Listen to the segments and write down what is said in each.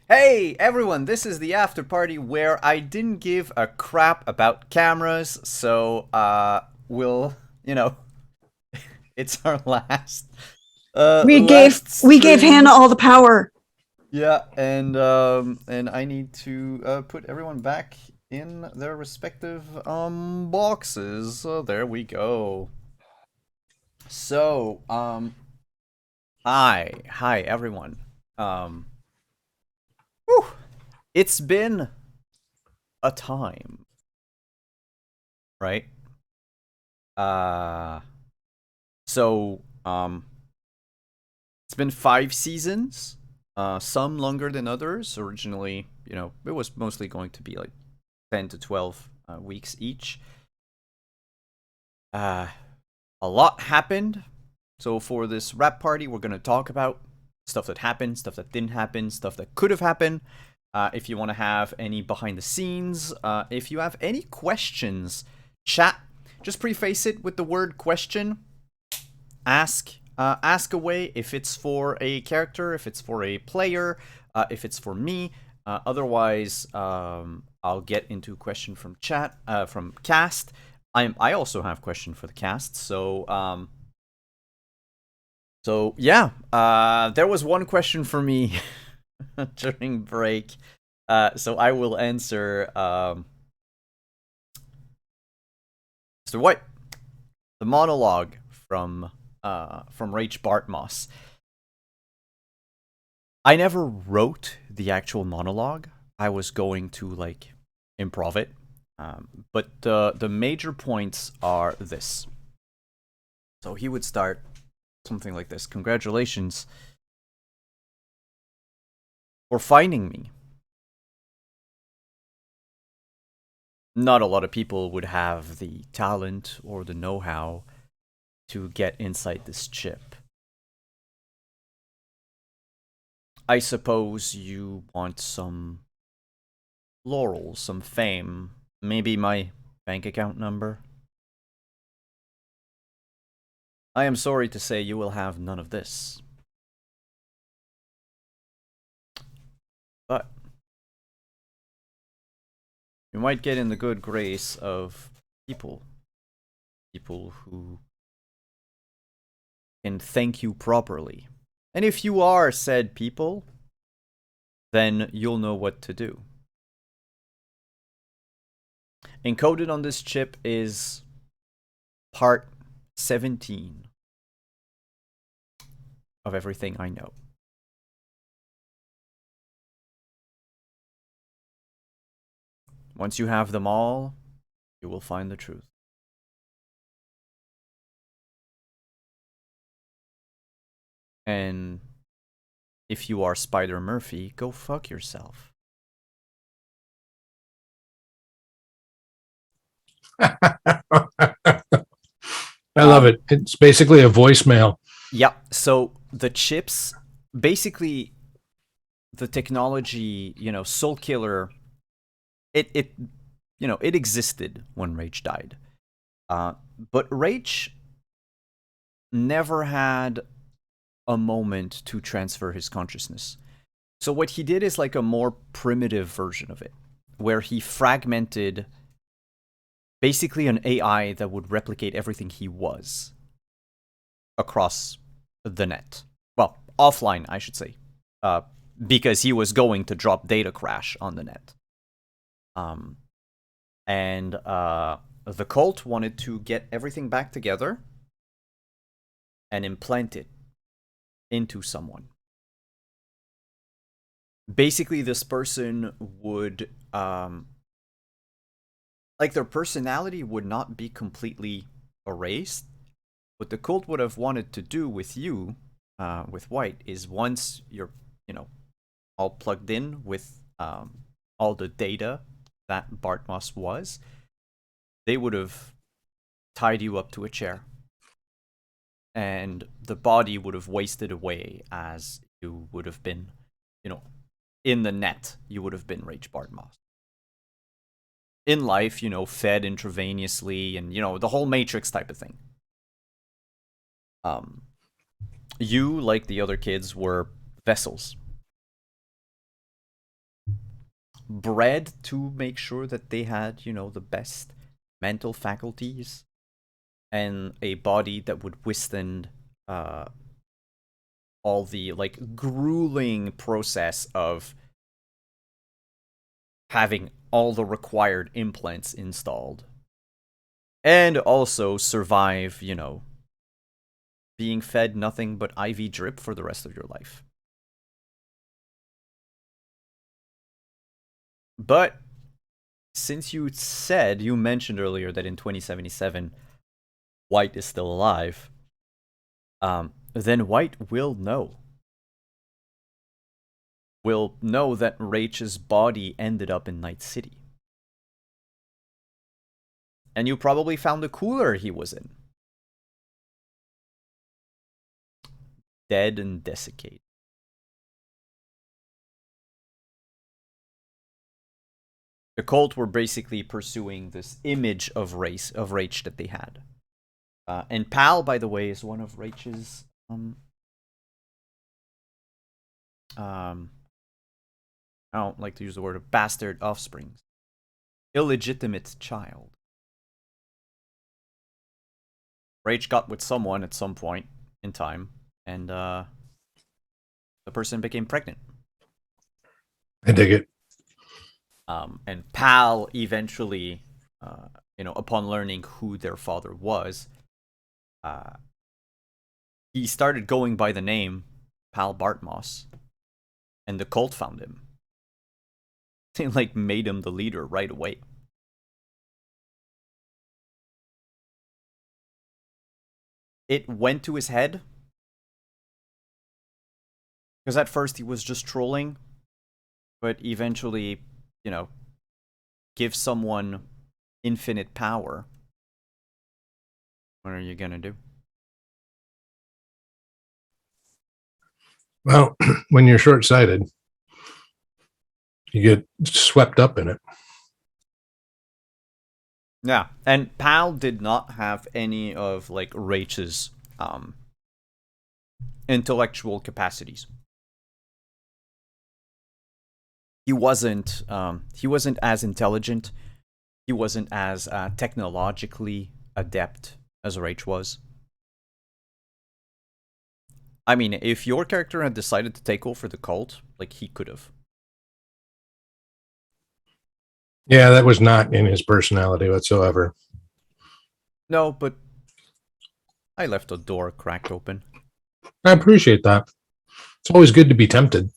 Hey everyone, this is the after party where I didn't give a crap about cameras, so we'll, you know, it's our last We gave Hannah stream. all the power. Yeah, and I need to put everyone back in their respective boxes. So there we go. So, hi everyone. Um whew, it's been a time, right? Uh So, it's been 5 seasons. Some longer than others. Originally, it was mostly going to be like 10 to 12 weeks each. Uh, a lot happened. So for this rap party, we're gonna talk about stuff that happened, stuff that didn't happen, stuff that could have happened. If you want to have any behind the scenes, if you have any questions, chat. Just preface it with the word question. Ask away if it's for a character, if it's for a player, if it's for me. Otherwise, I'll get into question from chat, from cast. I also have question for the cast. So yeah. There was one question for me during break. So I will answer. Mr. White, the monologue from Rach Bartmoss. I never wrote the actual monologue. I was going to like improv it. But the major points are this. So he would start something like this. Congratulations for finding me. Not a lot of people would have the talent or the know-how to get inside this chip. I suppose you want some laurels, some fame, maybe my bank account number. I am sorry to say you will have none of this. But you might get in the good grace of people. People who can thank you properly. And if you are said people, then you'll know what to do. Encoded on this chip is part 17 of everything I know. Once you have them all, you will find the truth. And if you are Spider Murphy, go fuck yourself. I love Um, it. It's basically a voicemail. yeah, so the chips, basically, the technology, Soul Killer, it existed when Rage died. Uh, but Rage never had a moment to transfer his consciousness. So what he did is like a more primitive version of it, where he fragmented basically an AI that would replicate everything he was across the net. Well, offline, I should say, uh, because he was going to drop data crash on the net. Um, and the cult wanted to get everything back together and implant it into someone. Basically, this person would, like, their personality would not be completely erased. What the cult would have wanted to do with you, with White, is once you're, all plugged in with all the data that Bartmoss was, they would have tied you up to a chair. And the body would have wasted away as you would have been, you know, in the net, you would have been Rage Bartmoss. In life, fed intravenously and, the whole Matrix type of thing. Um, you, like the other kids, were vessels. bred to make sure that they had, the best mental faculties and a body that would withstand all the like grueling process of having all the required implants installed and also survive, being fed nothing but IV drip for the rest of your life. But since you mentioned earlier that in 2077 White is still alive, then White will know. Will know that Rachel's body ended up in Night City. And you probably found the cooler he was in. Dead and desiccated. The cult were basically pursuing this image of Rach that they had. And Powell, by the way, is one of Rachel's I don't like to use the word of bastard offsprings. Illegitimate child. Rach got with someone at some point in time, and the person became pregnant. I dig it. And Pal eventually, upon learning who their father was, he started going by the name Pal Bartmoss, and the cult found him. They like made him the leader right away. It went to his head because at first he was just trolling, but eventually, give someone infinite power. What are you gonna do? Well, when you're short-sighted, you get swept up in it. Yeah, and Pal did not have any of like Rach's intellectual capacities. He wasn't as intelligent. He wasn't as technologically adept as Rach was. I mean, if your character had decided to take over the cult, like he could have. Yeah, that was not in his personality whatsoever. No, but I left the door cracked open. I appreciate that. It's always good to be tempted.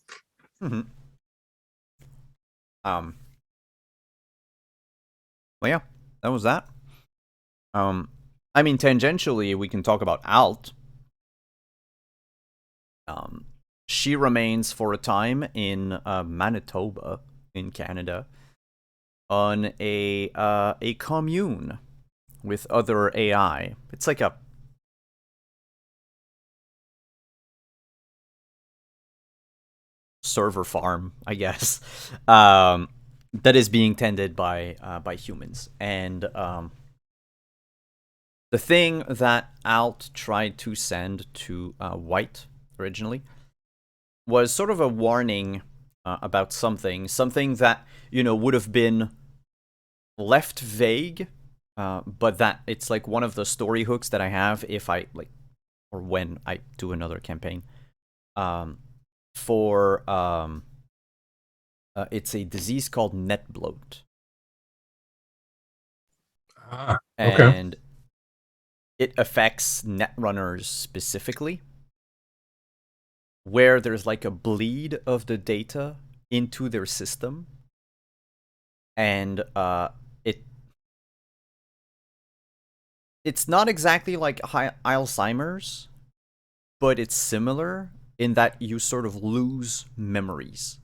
Mm-hmm. Well, yeah, that was that. I mean, tangentially, we can talk about Alt. She remains for a time in Manitoba, in Canada, on a commune with other AI. It's like a server farm, I guess, that is being tended by humans. And the thing that Alt tried to send to White originally was sort of a warning about something that would have been left vague, but that it's like one of the story hooks that I have if I like, or when I do another campaign. It's a disease called net bloat. Okay. And it affects netrunners specifically, where there's like a bleed of the data into their system, and it's not exactly like Alzheimer's, but it's similar in that you sort of lose memories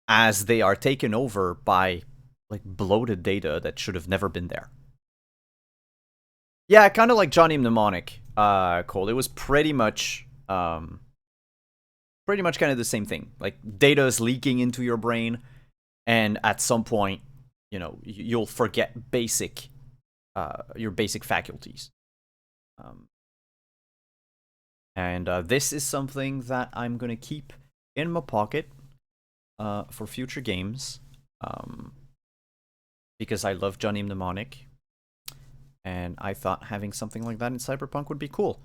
as they are taken over by like bloated data that should have never been there. Yeah, kind of like Johnny Mnemonic, Cole. It was pretty much kind of the same thing. Like data is leaking into your brain, and at some point, you'll forget your basic faculties. And this is something that I'm gonna keep in my pocket for future games, because I love Johnny Mnemonic, and I thought having something like that in Cyberpunk would be cool.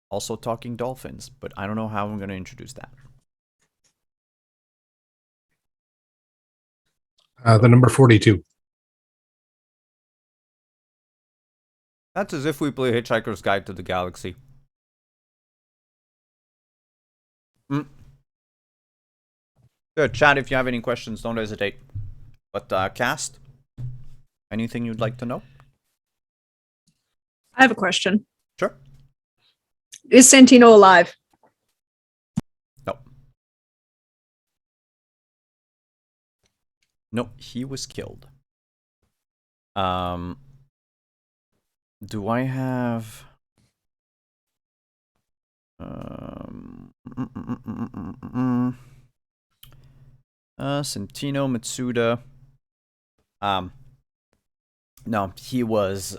Also talking dolphins, but I don't know how I'm going to introduce that. The number 42. That's as if we play Hitchhiker's Guide to the Galaxy. Good, chat, if you have any questions, don't hesitate. But, Cast, anything you'd like to know? I have a question. Sure. Is Santino alive? No. No, he was killed. Do I have... Santino Matsuda. No, he was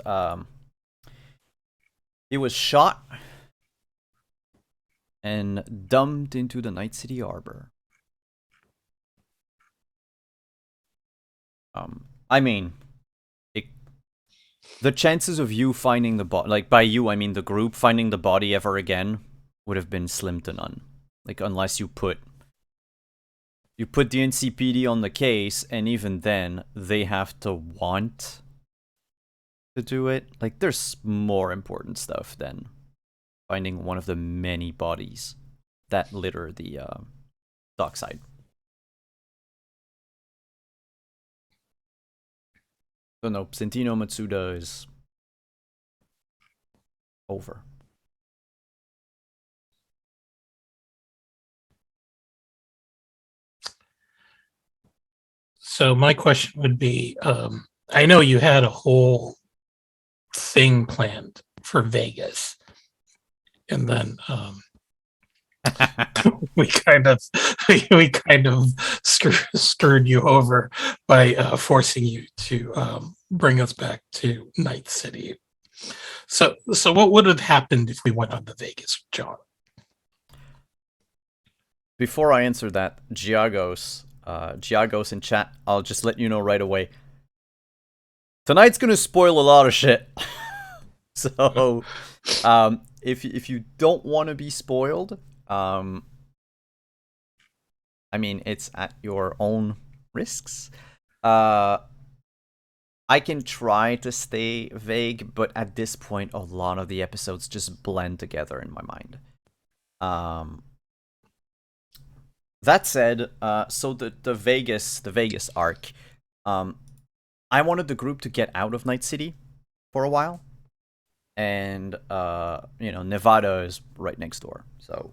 shot and dumped into the Night City Harbor. I mean, the chances of you finding the body, like by you, I mean the group finding the body ever again, would have been slim to none. Like unless you put the NCPD on the case, and even then, they have to want to do it. Like there's more important stuff than finding one of the many bodies that litter the dockside. So no, Santino Matsuda is over. So my question would be, I know you had a whole thing planned for Vegas, and then we kind of screwed you over by forcing you to bring us back to Night City. So what would have happened if we went on to Vegas, John? Before I answer that, Giagos in chat, I'll just let you know right away. Tonight's gonna spoil a lot of shit. So, if you don't want to be spoiled, I mean, it's at your own risks. I can try to stay vague, but at this point, a lot of the episodes just blend together in my mind. That said, so the Vegas arc, I wanted the group to get out of Night City for a while, and Nevada is right next door, so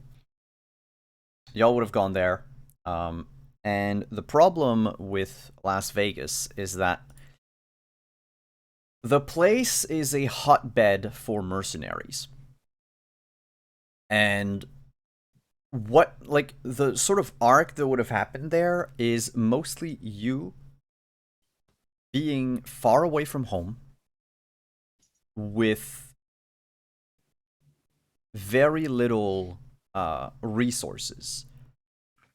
y'all would have gone there. And the problem with Las Vegas is that the place is a hotbed for mercenaries. And what, like, the sort of arc that would have happened there is mostly you being far away from home with very little resources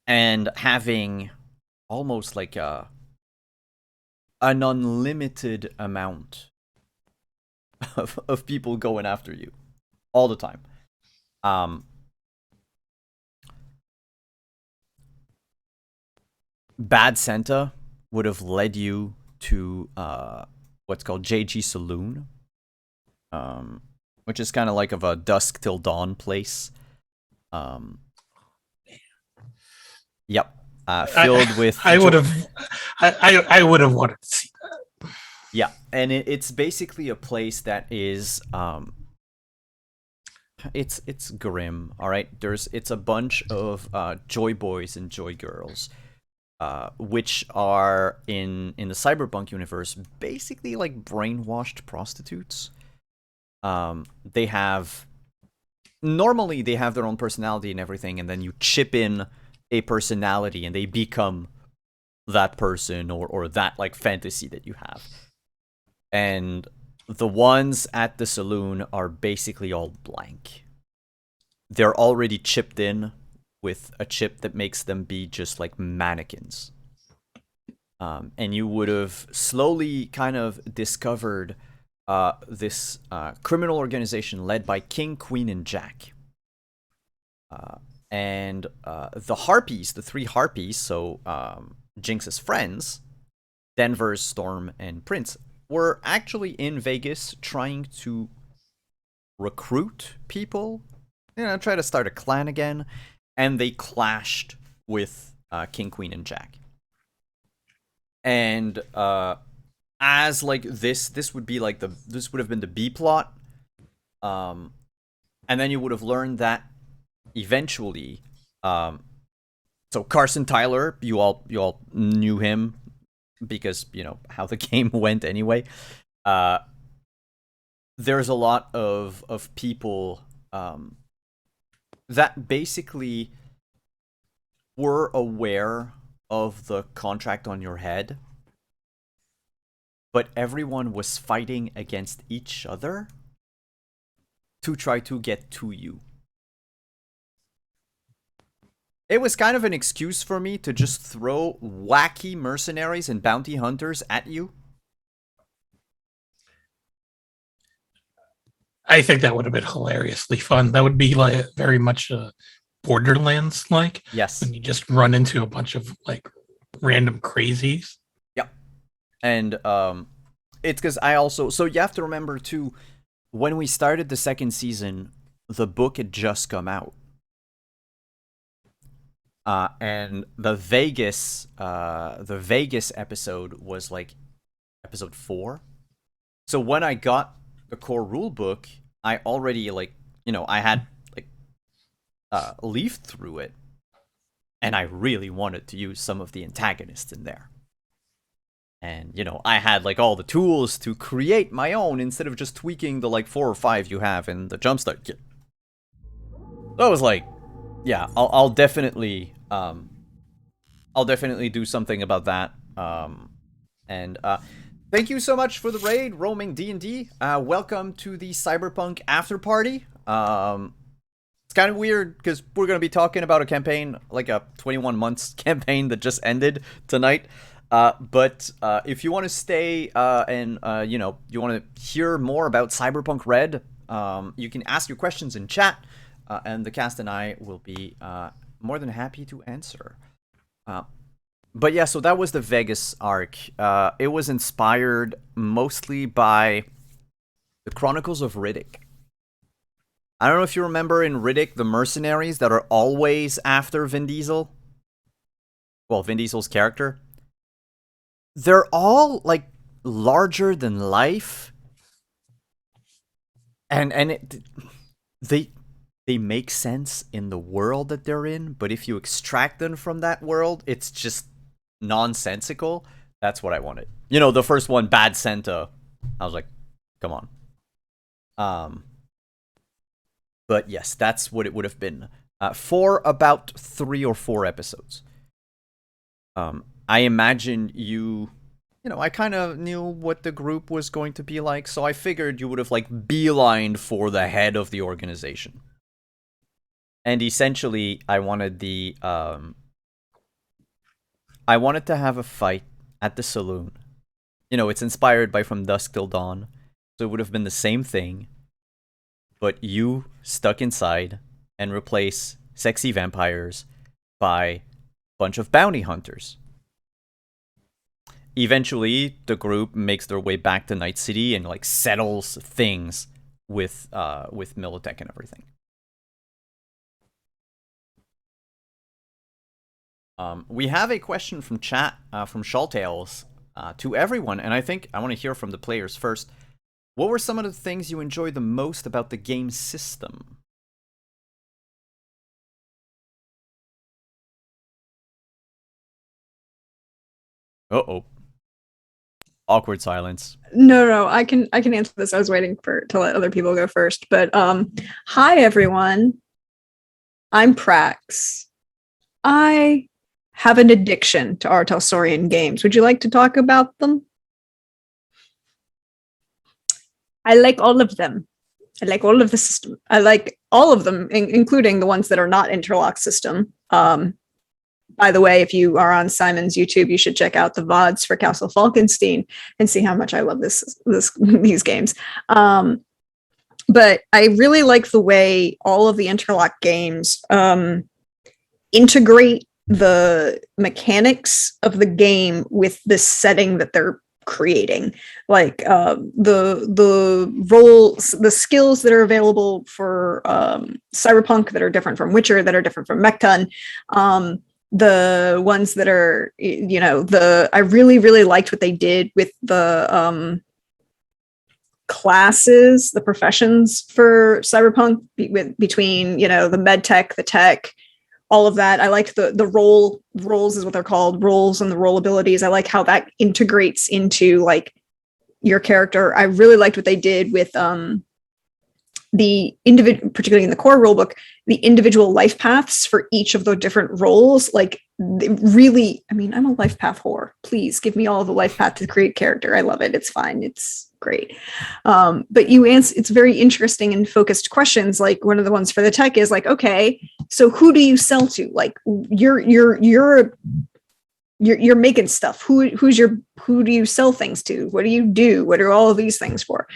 and having almost like an unlimited amount of people going after you all the time. Bad Santa would have led you to what's called JG Saloon, which is kind of like of a dusk till dawn place. Yep, filled with. I would have wanted to see that. Yeah, and it's basically a place that is it's grim. All right, it's a bunch of joy boys and joy girls, which are in the Cyberpunk universe basically like brainwashed prostitutes. They have normally they have their own personality and everything, and then you chip in a personality and they become that person or that like fantasy that you have. And the ones at the saloon are basically all blank. They're already chipped in with a chip that makes them be just like mannequins. And you would have slowly kind of discovered this criminal organization led by King, Queen, and Jack. And the Harpies, the three Harpies, so Jinx's friends, Denver, Storm, and Prince, were actually in Vegas trying to recruit people, try to start a clan again, and they clashed with King, Queen, and Jack. And as like this would be like this would have been the B plot, and then you would have learned that eventually, so Carson Tyler, you all knew him because how the game went anyway. There's a lot of people that basically were aware of the contract on your head, but everyone was fighting against each other to try to get to you. It was kind of an excuse for me to just throw wacky mercenaries and bounty hunters at you. I think that would have been hilariously fun. That would be like very much Borderlands like. Yes. When you just run into a bunch of like random crazies. Yeah. And it's because I also, so you have to remember too, when we started the second season, the book had just come out. And the Vegas episode was like episode 4. So when I got the core rule book, I already I had leafed through it, and I really wanted to use some of the antagonists in there. And I had like all the tools to create my own instead of just tweaking the like 4 or 5 you have in the Jumpstart kit. So I was like, yeah, I'll definitely do something about that. And thank you so much for the raid, Roaming D&D. Welcome to the Cyberpunk after party. It's kind of weird because we're going to be talking about a campaign, like a 21 months campaign that just ended tonight. But if you want to stay and you want to hear more about Cyberpunk Red, you can ask your questions in chat, and the cast and I will be more than happy to answer. But yeah, so that was the Vegas arc. It was inspired mostly by the Chronicles of Riddick. I don't know if you remember in Riddick, the mercenaries that are always after Vin Diesel. Well, Vin Diesel's character. They're all like larger than life, and they make sense in the world that they're in. But if you extract them from that world, it's just nonsensical. That's what I wanted. The first one, Bad Santa. I was like, come on. But yes, that's what it would have been for about 3 or 4 episodes. I imagine I kind of knew what the group was going to be like, so I figured you would have like beelined for the head of the organization. And essentially, I wanted I wanted to have a fight at the saloon. It's inspired by From Dusk Till Dawn, so it would have been the same thing, but you stuck inside and replace sexy vampires by a bunch of bounty hunters. Eventually, the group makes their way back to Night City and like settles things with Militech and everything. We have a question from chat from Shawtails to everyone, and I think I want to hear from the players first. What were some of the things you enjoyed the most about the game system? Uh-oh. Awkward silence. No, I can answer this. I was waiting to let other people go first. But hi everyone. I'm Prax. I have an addiction to Artelsaurian games. Would you like to talk about them? I like all of them. I like all of the system. I like all of them, including the ones that are not interlock system. By the way, if you are on Simon's YouTube, you should check out the VODs for Castle Falkenstein and see how much I love these games. But I really like the way all of the interlock games integrate the mechanics of the game with the setting that they're creating. Like the roles, the skills that are available for Cyberpunk that are different from Witcher, that are different from Mechton. The ones that are, I really liked what they did with the classes, the professions for Cyberpunk between, the med tech, the tech, all of that. I like the roles is what they're called, roles and the role abilities. I like how that integrates into like your character. I really liked what they did with the individual, particularly in the core rulebook, the individual life paths for each of the different roles. Like really, I mean, I'm a life path whore. Please give me all the life path to create character. I love it. It's fine. It's great. But you answer, it's very interesting and focused questions. Like one of the ones for the tech is like, okay, so who do you sell to? Like you're making stuff. Who do you sell things to? What do you do? What are all of these things for?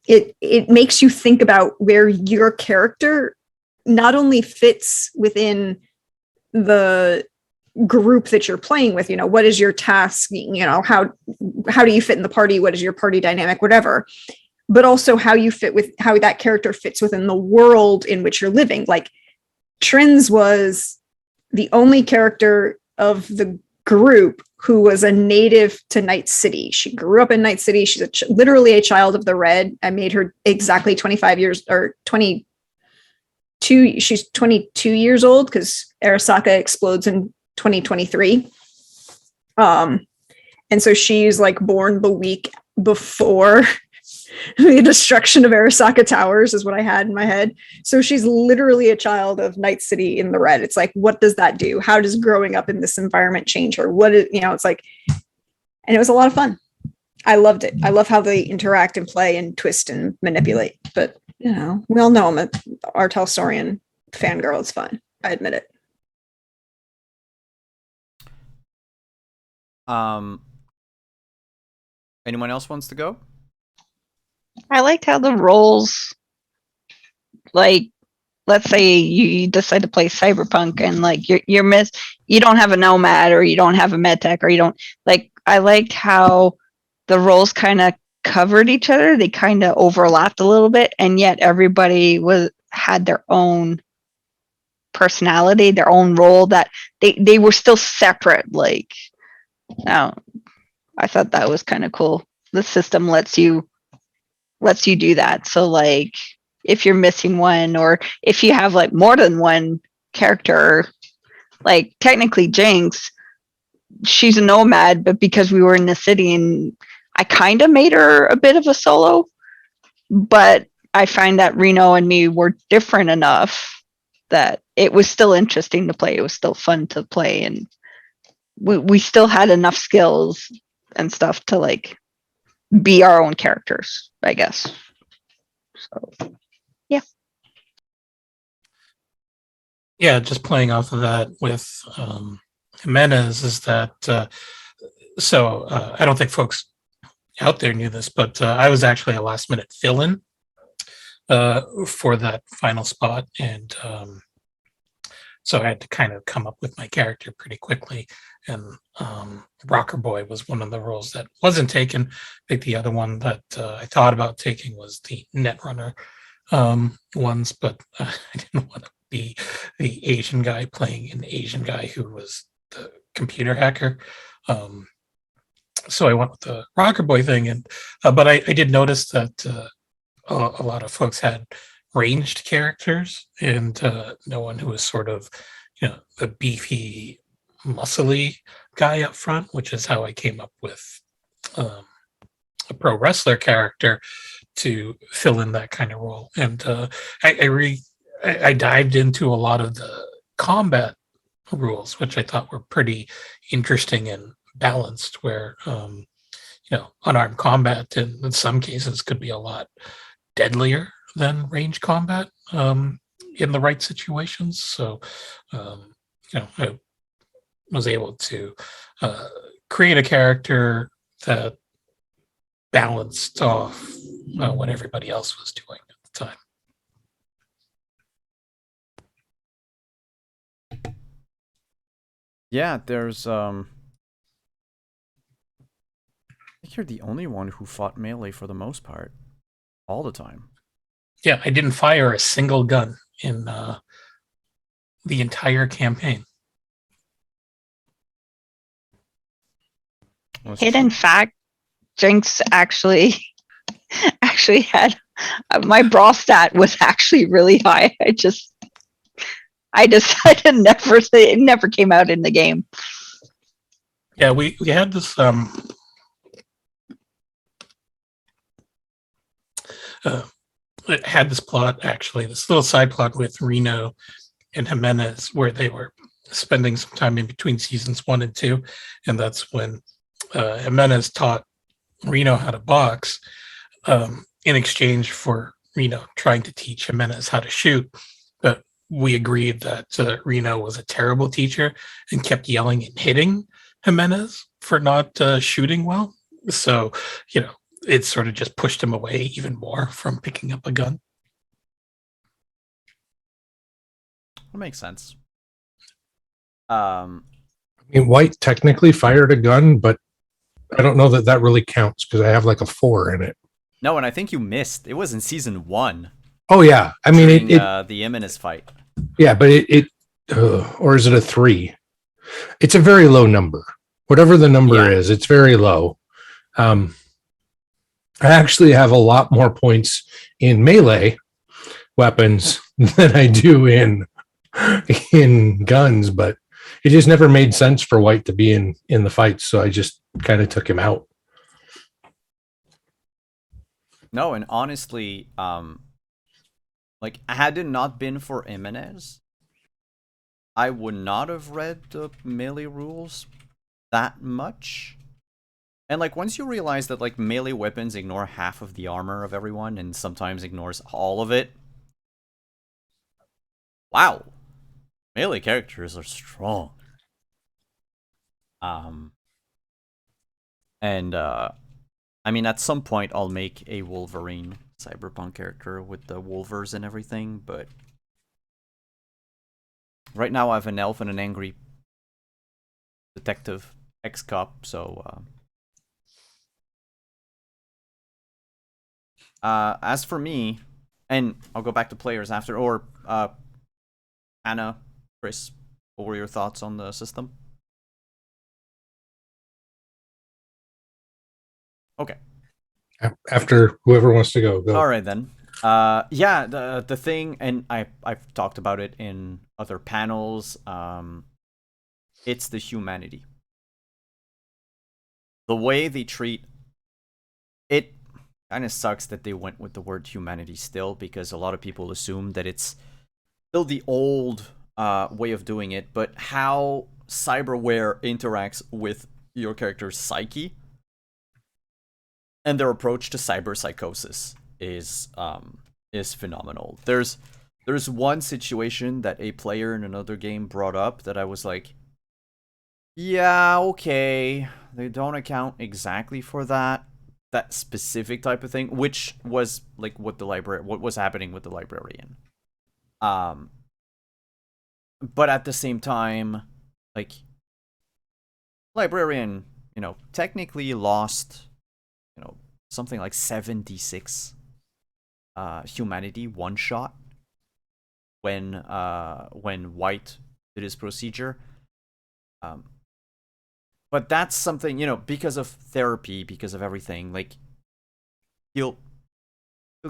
It makes you think about where your character not only fits within the group that you're playing with, what is your task, how do you fit in the party, what is your party dynamic, whatever, but also how you fit with how that character fits within the world in which you're living. Like Trins was the only character of the group who was a native to Night City. She grew up in Night City. She's literally a child of the Red. I made her exactly 25 years or 22. She's 22 years old because Arasaka explodes in 2023. And so she's like born the week before the destruction of Arasaka Towers is what I had in my head. So she's literally a child of Night City in the Red. It's like, what does that do? How does growing up in this environment change her? What is, it's like, and it was a lot of fun. I loved it. I love how they interact and play and twist and manipulate. But, we all know I'm an R. Tolstorian fangirl. It's fun. I admit it. Anyone else wants to go? I liked how the roles, like, let's say you decide to play Cyberpunk and like you don't have a nomad or you don't have a med tech or you don't, like, I liked how the roles kind of covered each other. They kind of overlapped a little bit, and yet everybody had their own personality, their own role, that they were still separate. Like, I thought that was kind of cool. The system lets you do that. So like if you're missing one, or if you have like more than one character, like technically Jinx, she's a nomad, but because we were in the city and I kind of made her a bit of a solo, but I find that Reno and me were different enough that it was still interesting to play. It was still fun to play, and we still had enough skills and stuff to like be our own characters, I guess. So, yeah. Yeah, just playing off of that with Jimenez is that, I don't think folks out there knew this, but I was actually a last minute fill-in for that final spot. And so I had to kind of come up with my character pretty quickly. And Rocker Boy was one of the roles that wasn't taken. I think the other one that I thought about taking was the Netrunner ones, but I didn't want to be the Asian guy playing an Asian guy who was the computer hacker. So I went with the Rocker Boy thing, and but I did notice that a lot of folks had ranged characters, and no one who was sort of, the beefy, muscly guy up front, which is how I came up with a pro wrestler character to fill in that kind of role. And I dived into a lot of the combat rules, which I thought were pretty interesting and balanced, where unarmed combat in some cases could be a lot deadlier than range combat in the right situations. So, I was able to create a character that balanced off what everybody else was doing at the time. Yeah, there's I think you're the only one who fought melee for the most part, all the time. Yeah, I didn't fire a single gun in the entire campaign. That's Hidden true. fact: Jinx actually had my brawl stat was actually really high. I decided never it never came out in the game. Yeah, we had this it had this plot, actually, this little side plot with Reno and Jimenez, where they were spending some time in between seasons 1 and 2, and that's when Jimenez taught Reno how to box in exchange for Reno trying to teach Jimenez how to shoot. But we agreed that Reno was a terrible teacher and kept yelling and hitting Jimenez for not shooting well. So, it sort of just pushed him away even more from picking up a gun. That makes sense. I mean, White technically fired a gun, but I don't know that really counts because I have like a 4 in it. No, and I think you missed. It was in season 1. Oh yeah, I mean during, it the Imminous fight. yeah, but or is it a 3? It's a very low number. Whatever the number is, it's very low. I actually have a lot more points in melee weapons than I do in guns, but it just never made sense for White to be in the fight, so I just kind of took him out. No, and honestly, like, had it not been for Jimenez, I would not have read the melee rules that much. And like, once you realize that like melee weapons ignore half of the armor of everyone and sometimes ignores all of it, wow, melee characters are strong. And I mean, at some point I'll make a Wolverine Cyberpunk character with the Wolvers and everything, but right now I have an elf and an angry detective ex-cop, so as for me, and I'll go back to players after, or Anna, Chris, what were your thoughts on the system? Okay. After whoever wants to go. All right then. Yeah, the thing, and I've talked about it in other panels. It's the humanity. The way they treat it kind of sucks that they went with the word humanity still, because a lot of people assume that it's still the old way of doing it, but how cyberware interacts with your character's psyche and their approach to cyberpsychosis is phenomenal. There's one situation that a player in another game brought up that I was like, yeah, okay, they don't account exactly for that specific type of thing, which was like what was happening with the librarian. But at the same time, like, librarian, technically lost, something like 76 humanity one shot when White did his procedure. But that's something, because of therapy, because of everything, like, he'll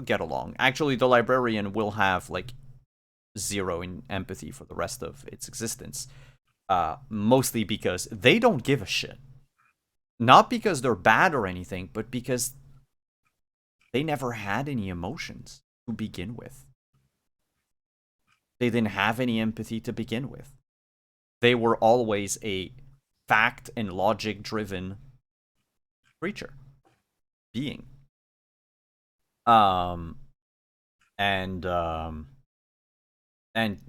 get along. Actually, the librarian will have like 0 in empathy for the rest of its existence. Mostly because they don't give a shit. Not because they're bad or anything, but because they never had any emotions to begin with. They didn't have any empathy to begin with. They were always a fact and logic driven creature, being. and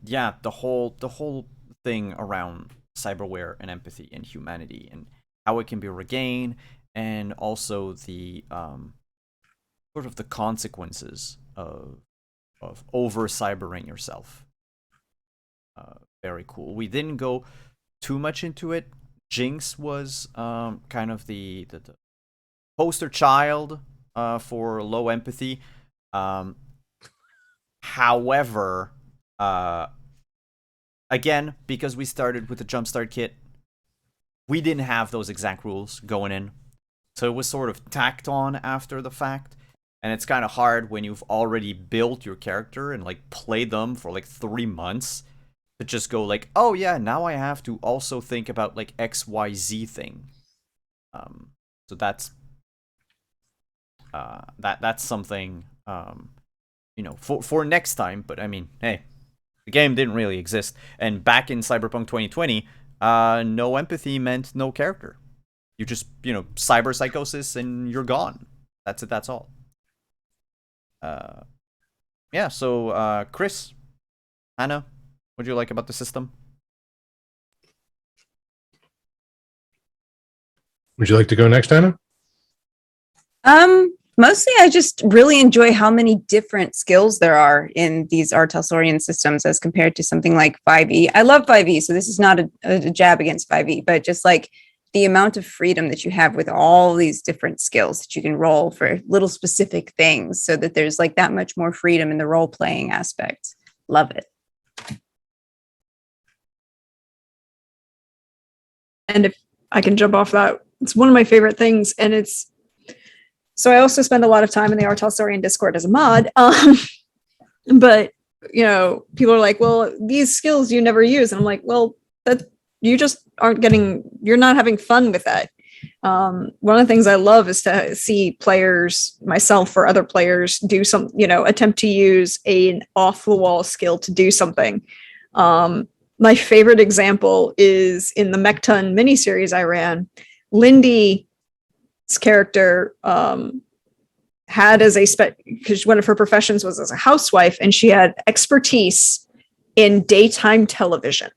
yeah, the whole thing around cyberware and empathy and humanity and how it can be regained, and also the sort of the consequences of over cybering yourself. Very cool. We didn't go too much into it. Jinx was kind of the poster child for low empathy. However, again, because we started with the Jumpstart kit, we didn't have those exact rules going in. So it was sort of tacked on after the fact. And it's kind of hard when you've already built your character and like played them for like 3 months to just go like, oh yeah, now I have to also think about like XYZ thing. So that's something for next time. But I mean, hey, the game didn't really exist, and back in Cyberpunk 2020, no empathy meant no character. You just cyber psychosis and you're gone. That's it. That's all. Yeah. So Chris, Hannah, what do you like about the system? Would you like to go next, Anna? Mostly I just really enjoy how many different skills there are in these Artelsorian systems as compared to something like 5e. I love 5e, so this is not a jab against 5e, but just like the amount of freedom that you have with all these different skills that you can roll for little specific things, so that there's like that much more freedom in the role playing aspect. Love it. And if I can jump off that, it's one of my favorite things. And it's, so I also spend a lot of time in the Artelsorian Discord as a mod. But people are like, well, these skills you never use. And I'm like, well, that you just you're not having fun with that. One of the things I love is to see players, myself or other players, do some, attempt to use an off the wall skill to do something. My favorite example is in the Mechton miniseries I ran. Lindy's character had as because one of her professions was as a housewife, and she had expertise in daytime television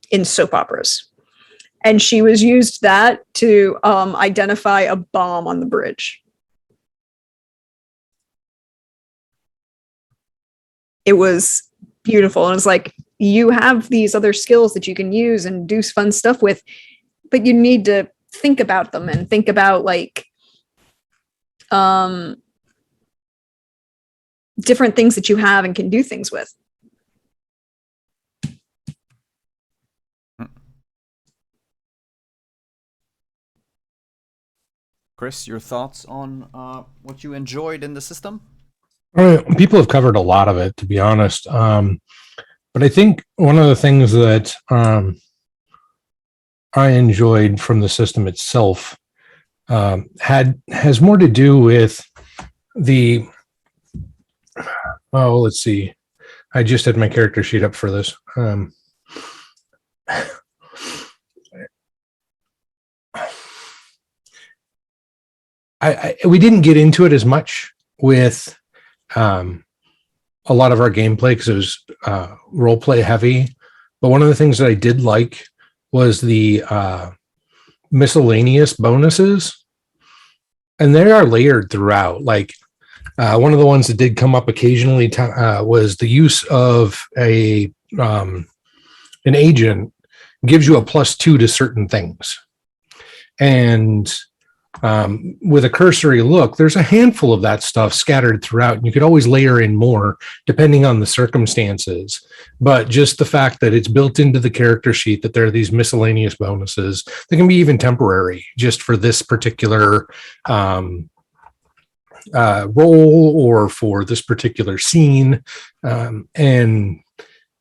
in soap operas. And she was used that to identify a bomb on the bridge. It was beautiful. And it's like, you have these other skills that you can use and do fun stuff with, but you need to think about them and think about like different things that you have and can do things with. Chris, your thoughts on what you enjoyed in the system? People have covered a lot of it, to be honest. But I think one of the things that I enjoyed from the system itself has more to do with the. Oh, let's see. I just had my character sheet up for this. We didn't get into it as much with a lot of our gameplay because it was role play heavy. But one of the things that I did like was the miscellaneous bonuses, and they are layered throughout. Like one of the ones that did come up occasionally was the use of an agent gives you a +2 to certain things. And with a cursory look, there's a handful of that stuff scattered throughout, and you could always layer in more depending on the circumstances. But just the fact that it's built into the character sheet that there are these miscellaneous bonuses that can be even temporary just for this particular role or for this particular scene. And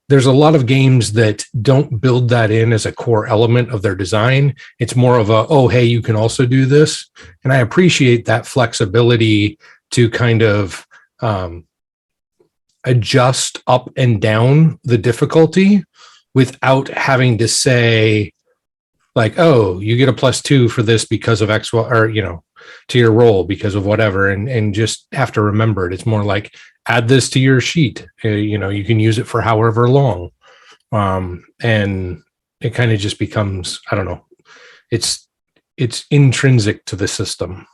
there's a lot of games that don't build that in as a core element of their design. It's more of a, oh, hey, you can also do this. And I appreciate that flexibility to kind of adjust up and down the difficulty without having to say, like, oh, you get a +2 for this because of X, or, to your role because of whatever. And just have to remember it. It's more like add this to your sheet. You can use it for however long. And it kind of just becomes, I don't know, it's intrinsic to the system.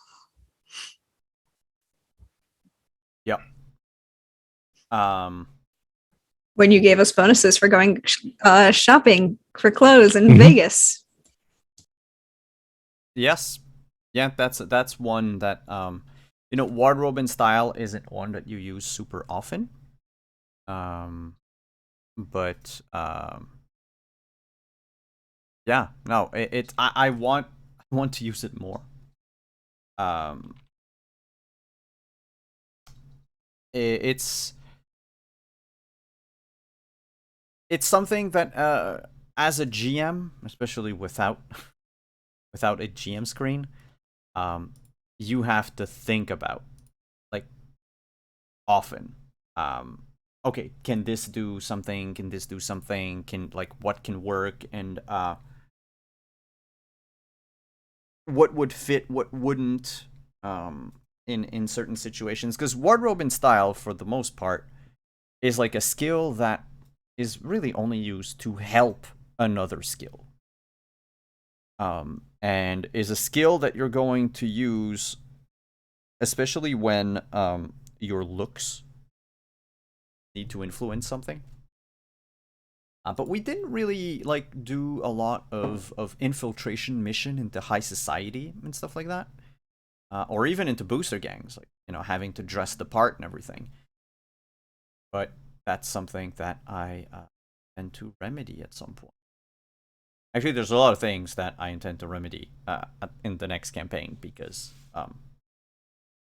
Yep. When you gave us bonuses for going shopping for clothes in Mhm. Vegas. Yes. Yeah, that's one that wardrobe and style isn't one that you use super often. But yeah, no, I want to use it more. It's something that as a GM, especially without a GM screen, you have to think about, like, often. Okay, can this do something? Can this do something? What can work? And what would fit? What wouldn't? In certain situations, because wardrobe and style, for the most part, is like a skill that is really only used to help another skill. And is a skill that you're going to use, especially when your looks need to influence something. But we didn't really do a lot of infiltration mission into high society and stuff like that, or even into booster gangs, having to dress the part and everything. But that's something that I intend to remedy at some point. Actually, there's a lot of things that I intend to remedy in the next campaign, because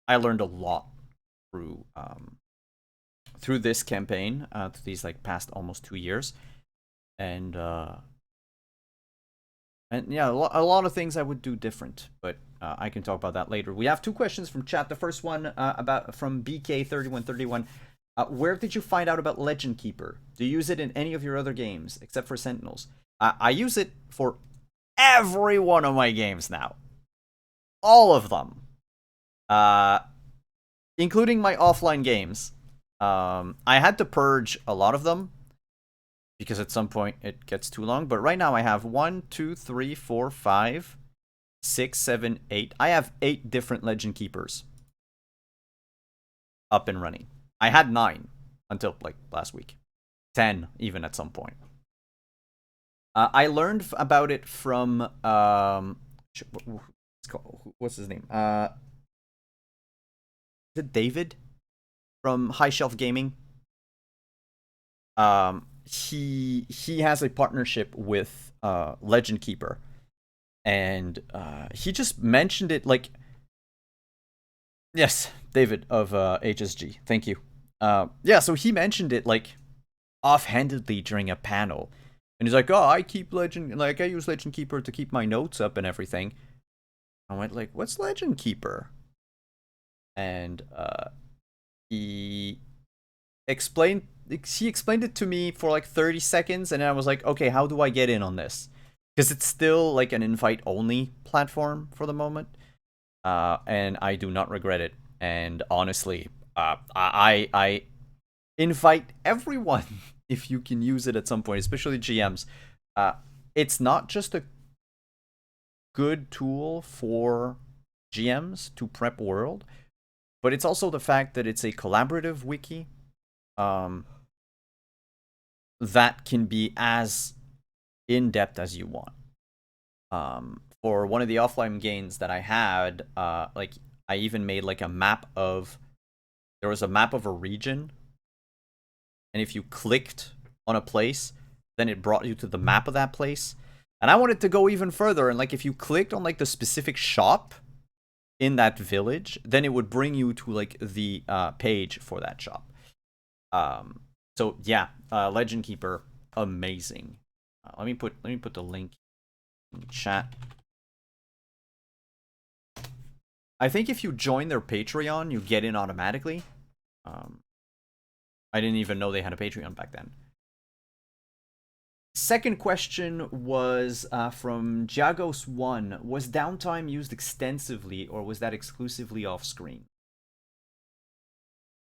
I learned a lot through this campaign, through these past almost 2 years, and yeah, a lot of things I would do different, but I can talk about that later. We have 2 questions from chat. The first one from BK3131. Where did you find out about Legend Keeper? Do you use it in any of your other games except for Sentinels? I use it for every one of my games now. All of them. Including my offline games. I had to purge a lot of them, because at some point it gets too long. But right now I have 1, 2, 3, 4, 5, 6, 7, 8. I have 8 different Legend Keepers up and running. I had 9 until last week. 10 even at some point. I learned about it from what's his name? Is it David from High Shelf Gaming? He has a partnership with Legend Keeper, and he just mentioned it yes, David of HSG. Thank you. Yeah, so he mentioned it offhandedly during a panel. And he's like, "Oh, I keep I use Legend Keeper to keep my notes up and everything." I went "What's Legend Keeper?" And he explained it to me for 30 seconds, and then I was like, "Okay, how do I get in on this?" Because it's still an invite only platform for the moment. And I do not regret it. And honestly, I invite everyone if you can use it at some point, especially GMs. It's not just a good tool for GMs to prep world, but it's also the fact that it's a collaborative wiki that can be as in-depth as you want. For one of the offline games that I had, I even made a map of, there was a map of a region, and if you clicked on a place, then it brought you to the map of that place. And I wanted to go even further, and if you clicked on the specific shop in that village, then it would bring you to the page for that shop. So yeah, Legend Keeper, amazing. Let me put the link in chat. I think if you join their Patreon, you get in automatically. I didn't even know they had a Patreon back then. Second question was from Jagos1. Was downtime used extensively, or was that exclusively off screen?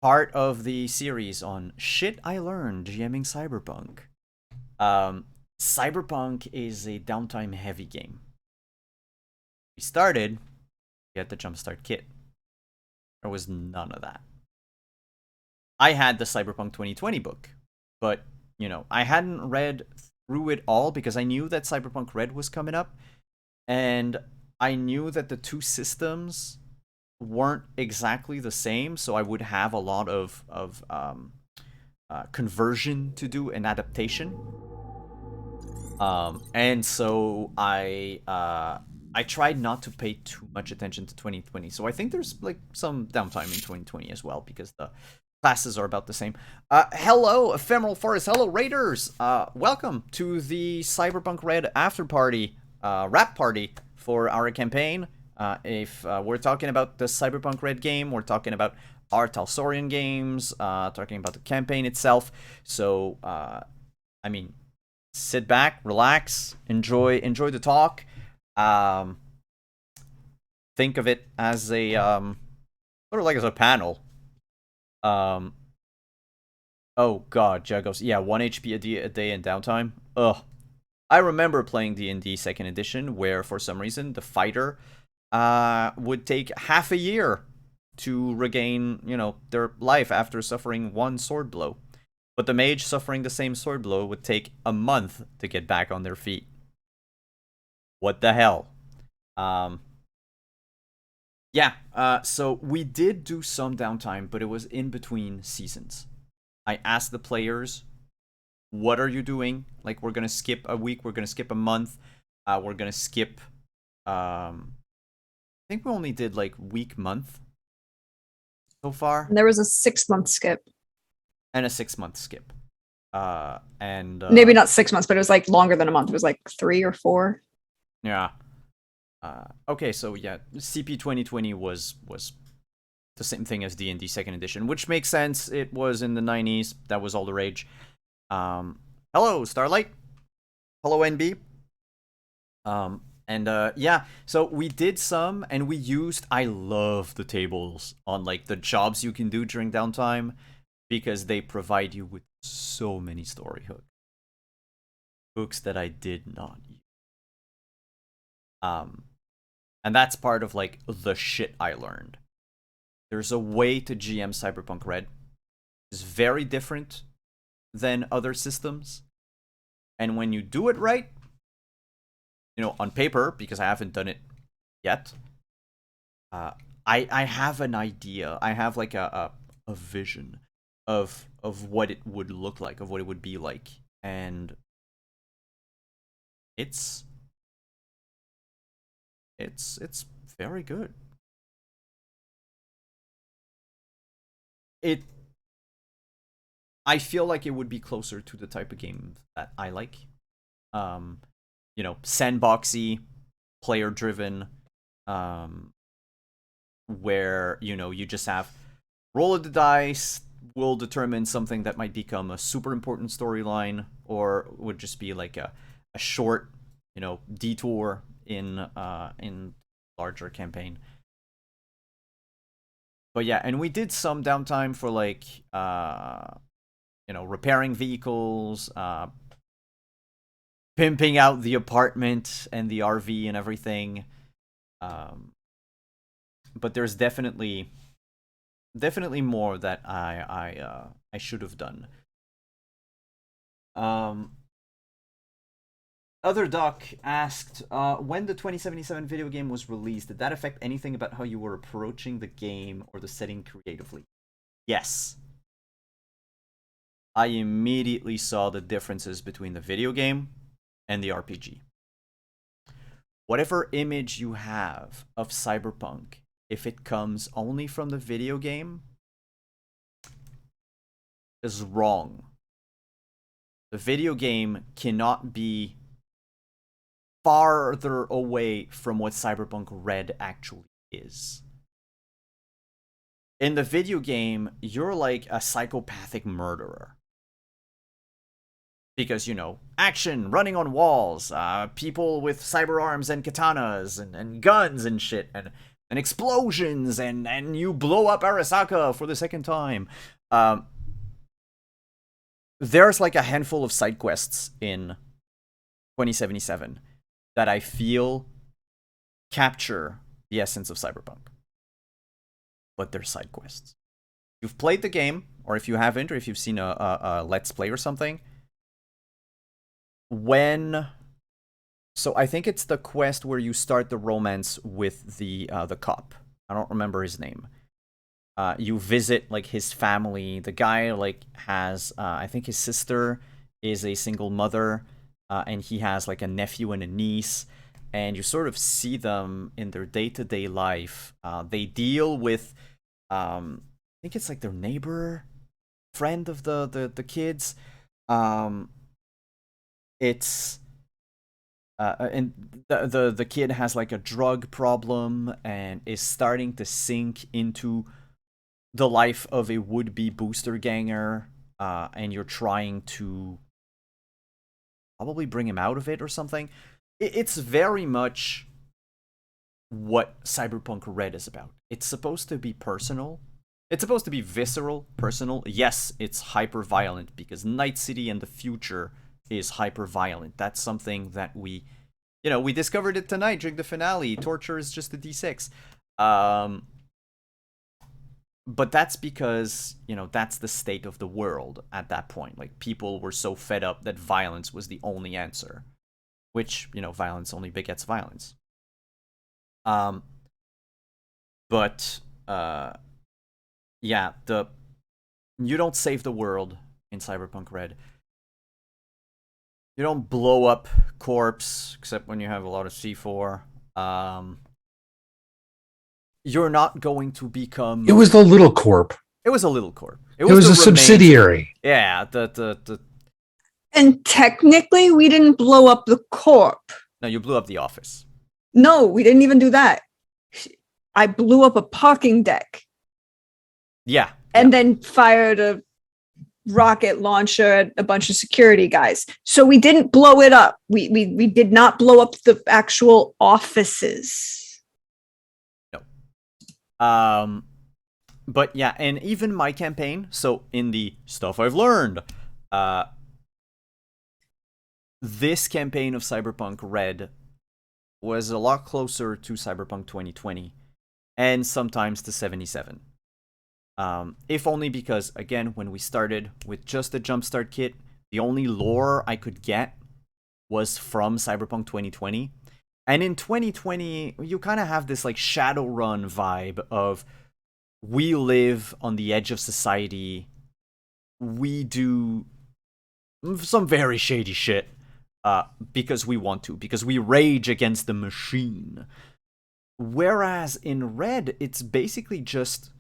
part of the series on shit I learned GMing Cyberpunk. Cyberpunk is a downtime heavy game. We started, you had the jumpstart kit. There was none of that. I had the Cyberpunk 2020 book, but, I hadn't read through it all because I knew that Cyberpunk Red was coming up, and I knew that the two systems weren't exactly the same, so I would have a lot of conversion to do and adaptation. And so I tried not to pay too much attention to 2020. So I think there's like some downtime in 2020 as well because the classes are about the same. Hello, Ephemeral Forest. Hello, Raiders. Welcome to the Cyberpunk Red after party, rap party for our campaign. If we're talking about the Cyberpunk Red game, we're talking about our Talsorian games, talking about the campaign itself. So, sit back, relax, enjoy the talk. Think of it as a sort of like as a panel. Oh god, Jagos. Yeah, 1 HP a day in downtime. Ugh. I remember playing D&D 2nd edition where for some reason the fighter would take half a year to regain, their life after suffering one sword blow. But the mage suffering the same sword blow would take a month to get back on their feet. What the hell? So we did do some downtime, but it was in between seasons. I asked the players, what are you doing? Like, we're gonna skip a week, we're gonna skip a month, we're gonna skip, I think we only did like week, month so far. And there was a 6-month skip. And a 6-month skip. Maybe not 6 months, but it was like longer than a month. It was like 3 or 4. Yeah. Okay, so yeah, CP 2020 was the same thing as D&D 2nd edition, which makes sense. It was in the 90s. That was all the rage. Hello, Starlight. Hello, NB. So we did some, and we used, I love the tables on like the jobs you can do during downtime because they provide you with so many story hooks that I did not use. And that's part of like the shit I learned. There's a way to GM Cyberpunk Red. It's very different than other systems. And when you do it right, on paper, because I haven't done it yet, I have an idea. I have like a vision of what it would look like, of what it would be like. And it's very good. I feel like it would be closer to the type of game that I like. Sandboxy, player driven, where, you just have roll of the dice will determine something that might become a super important storyline, or would just be like a short, detour in larger campaign. But yeah, and we did some downtime for like repairing vehicles, pimping out the apartment and the RV and everything. But there's definitely more that I should have done. Other Doc asked, when the 2077 video game was released, did that affect anything about how you were approaching the game or the setting creatively? Yes. I immediately saw the differences between the video game and the RPG. Whatever image you have of Cyberpunk, if it comes only from the video game, is wrong. The video game cannot be farther away from what Cyberpunk Red actually is. In the video game, you're like a psychopathic murderer. Because, action, running on walls, people with cyber arms and katanas and guns and shit. And and explosions, and you blow up Arasaka for the second time. There's like a handful of side quests in 2077 that I feel capture the essence of Cyberpunk. But they're side quests. You've played the game, or if you haven't, or if you've seen a Let's Play or something, so I think it's the quest where you start the romance with the cop. I don't remember his name. You visit like his family. The guy like has I think his sister is a single mother, and he has like a nephew and a niece, and you sort of see them in their day-to-day life. They deal with I think it's like their neighbor, friend of the kids. It's and the kid has like a drug problem and is starting to sink into the life of a would-be booster ganger, and you're trying to probably bring him out of it or something. It's very much what Cyberpunk Red is about. It's supposed to be personal. It's supposed to be visceral, personal. Yes, it's hyper-violent because Night City and the future is hyper-violent. That's something that we discovered it tonight during the finale. Torture is just a D6. But that's because, that's the state of the world at that point. Like, people were so fed up that violence was the only answer. Which, violence only begets violence. Yeah, you don't save the world in Cyberpunk Red. You don't blow up corpse, except when you have a lot of C4. You're not going to become... It was the little corp. It was a little corp. It was a subsidiary. Yeah, the... And technically, we didn't blow up the corp. No, you blew up the office. No, we didn't even do that. I blew up a parking deck. Yeah. And then fired a rocket launcher at a bunch of security guys. So we didn't blow it up. We did not blow up the actual offices. No. But yeah, and even my campaign, so in the stuff I've learned, this campaign of Cyberpunk Red was a lot closer to Cyberpunk 2020 and sometimes to 77. If only because, again, when we started with just the Jumpstart kit, the only lore I could get was from Cyberpunk 2020. And in 2020, you kind of have this like Shadowrun vibe of we live on the edge of society. We do some very shady shit because we want to, because we rage against the machine. Whereas in Red, it's basically just...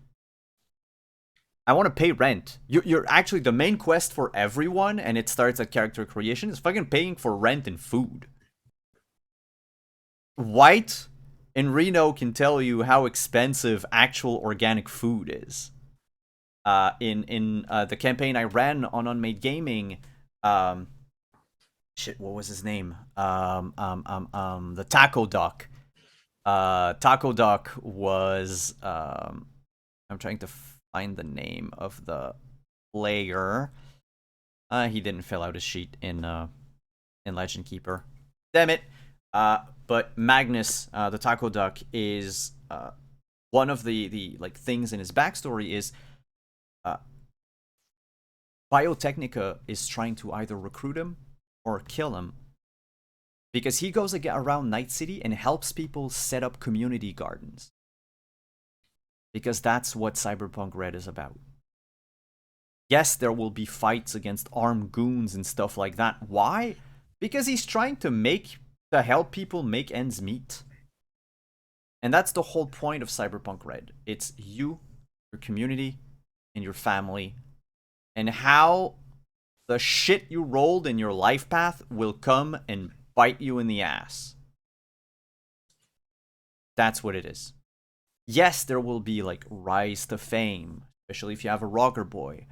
I want to pay rent. You're actually the main quest for everyone, and it starts at character creation, is fucking paying for rent and food. White in Reno can tell you how expensive actual organic food is. In the campaign I ran on Unmade Gaming, shit, what was his name? The Taco Duck. Taco Duck was I'm trying to find the name of the player. He didn't fill out his sheet in Legend Keeper. Damn it. But Magnus, the Taco Duck, is one of the like things in his backstory is Biotechnica is trying to either recruit him or kill him because he goes around Night City and helps people set up community gardens. Because that's what Cyberpunk Red is about. Yes, there will be fights against armed goons and stuff like that. Why? Because he's trying to help people make ends meet. And that's the whole point of Cyberpunk Red. It's you, your community, and your family. And how the shit you rolled in your life path will come and bite you in the ass. That's what it is. Yes, there will be like rise to fame, especially if you have a rocker boy,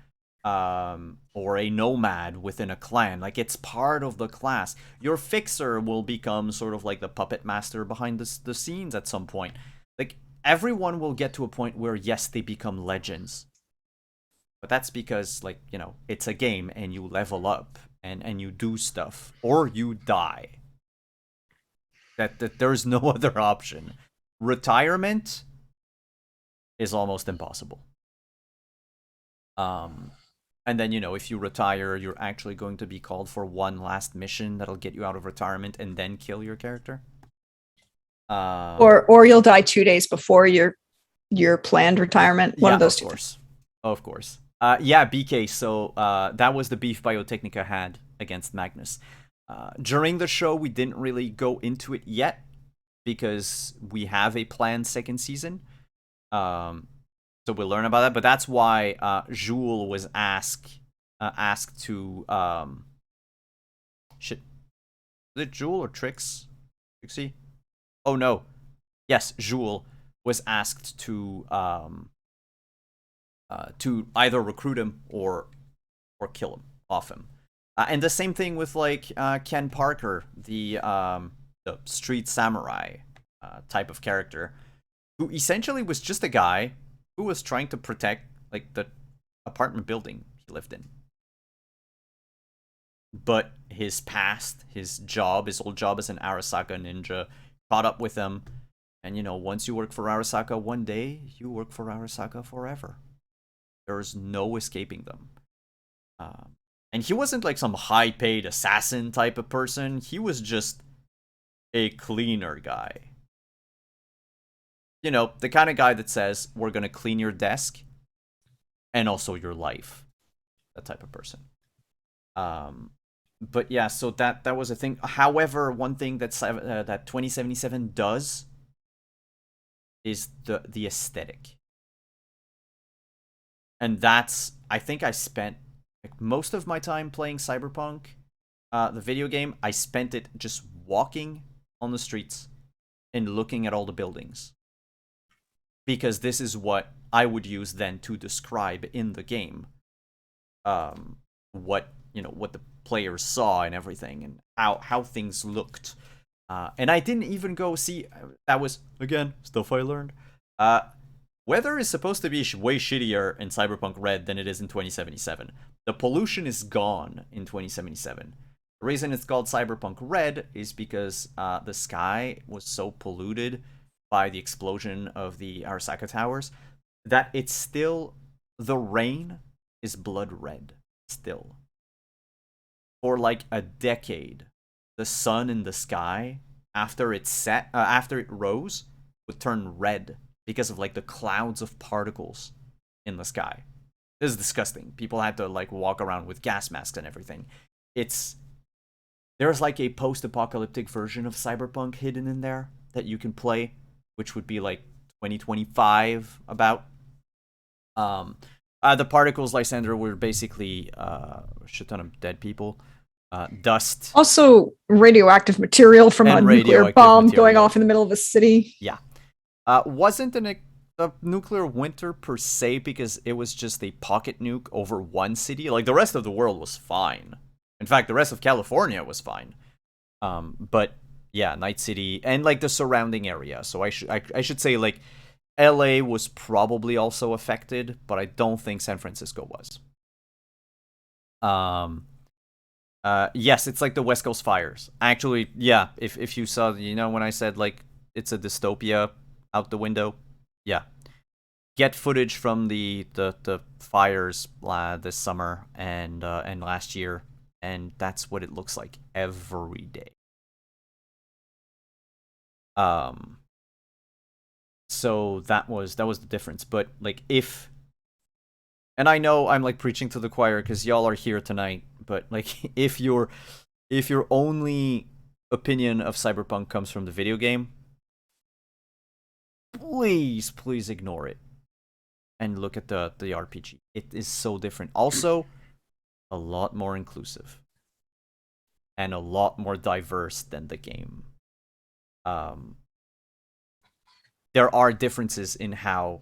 or a nomad within a clan. Like, it's part of the class. Your fixer will become sort of like the puppet master behind the scenes at some point. Like, everyone will get to a point where, yes, they become legends. But that's because, like, you know, it's a game and you level up and you do stuff or you die. That there's no other option. Retirement is almost impossible. And then, you know, if you retire, you're actually going to be called for one last mission that'll get you out of retirement and then kill your character. Or you'll die 2 days before your planned retirement. One of those two. Of course. Yeah, BK. So that was the beef Biotechnica had against Magnus. During the show, we didn't really go into it yet because we have a planned second season. So we'll learn about that. But that's why Jules was asked to shit. Is it Jules or Trixie? Oh no. Yes, Jules was asked to either recruit him or kill him off him. And the same thing with like Ken Parker, the street samurai type of character, who essentially was just a guy who was trying to protect like the apartment building he lived in. But his past, his old job as an Arasaka ninja, caught up with him. And you know, once you work for Arasaka one day, you work for Arasaka forever. There's no escaping them. And he wasn't like some high-paid assassin type of person. He was just a cleaner guy. You know, the kind of guy that says, we're going to clean your desk and also your life. That type of person. But yeah, so that was a thing. However, one thing that 2077 does is the aesthetic. And that's, I think I spent like most of my time playing Cyberpunk, the video game. I spent it just walking on the streets and looking at all the buildings. Because this is what I would use then to describe in the game what the players saw and everything, and how things looked. And I didn't even go see, that was, again, stuff I learned. Weather is supposed to be way shittier in Cyberpunk Red than it is in 2077. The pollution is gone in 2077. The reason it's called Cyberpunk Red is because the sky was so polluted by the explosion of the Arasaka Towers that it's still, the rain is blood red still. For like a decade, the sun in the sky, after it rose, would turn red because of like the clouds of particles in the sky. This is disgusting. People had to like walk around with gas masks and everything. There's like a post-apocalyptic version of Cyberpunk hidden in there that you can play, which would be like 2025 about. The particles, Lysander, were basically a shit ton of dead people. Dust. Also radioactive material from a nuclear bomb going off in the middle of a city. Yeah. Wasn't a nuclear winter per se, because it was just a pocket nuke over one city. Like, the rest of the world was fine. In fact, the rest of California was fine. But yeah, Night City and like the surrounding area. So I should say like LA was probably also affected, but I don't think San Francisco was. Yes, it's like the West Coast fires. Actually, yeah, if you saw, when I said like it's a dystopia out the window, yeah. Get footage from the fires this summer and last year, and that's what it looks like every day. So that was the difference. But like and I know I'm like preaching to the choir because y'all are here tonight, but like if your only opinion of Cyberpunk comes from the video game, please ignore it and look at the RPG. It is so different. Also, a lot more inclusive and a lot more diverse than the game. There are differences in how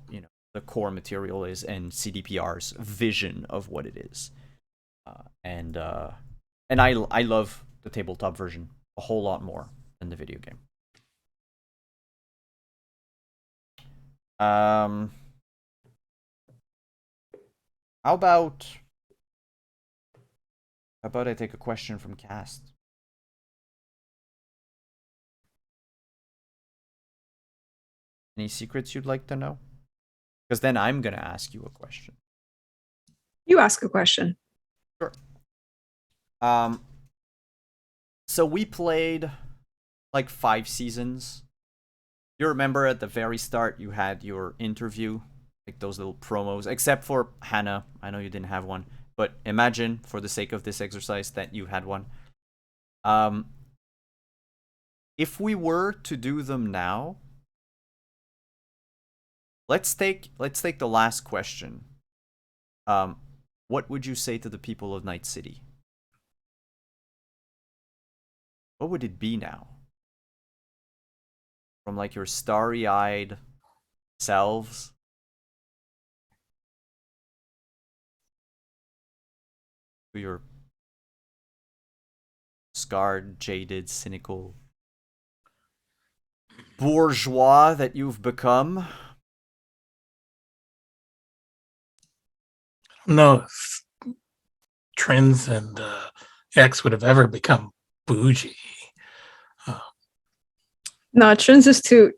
the core material is and CDPR's vision of what it is, and I love the tabletop version a whole lot more than the video game. How about I take a question from cast? Any secrets you'd like to know? Because then I'm gonna ask you a question. You ask a question. Sure. So we played like 5 seasons. You remember at the very start you had your interview, like those little promos, except for Hannah. I know you didn't have one, but imagine for the sake of this exercise that you had one. If we were to do them now, let's take the last question. What would you say to the people of Night City? What would it be now? From like your starry-eyed selves to your scarred, jaded, cynical bourgeois that you've become. No, if Trends and X would have ever become bougie. No, Trins is too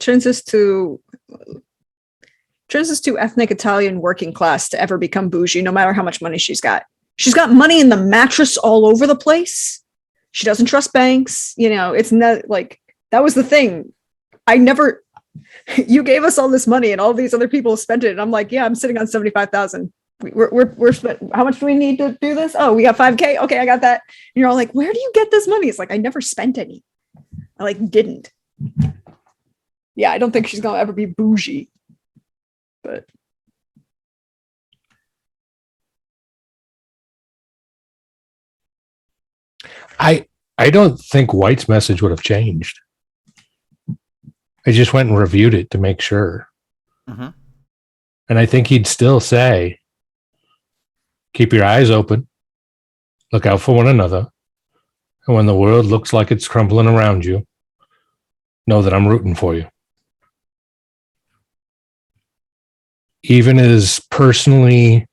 ethnic Italian working class to ever become bougie, no matter how much money she's got. She's got money in the mattress all over the place. She doesn't trust banks. You know, it's not like that was the thing. I never. You gave us all this money, and all these other people spent it. And I'm like, yeah, I'm sitting on 75,000. We're spent. How much do we need to do this? Oh, we got 5K. Okay, I got that. And you're all like, where do you get this money? It's like I never spent any. I like didn't. Yeah, I don't think she's gonna ever be bougie. But I don't think White's message would have changed. I just went and reviewed it to make sure. Mm-hmm. And I think he'd still say, keep your eyes open, look out for one another. And when the world looks like it's crumbling around you, know that I'm rooting for you. Even as personally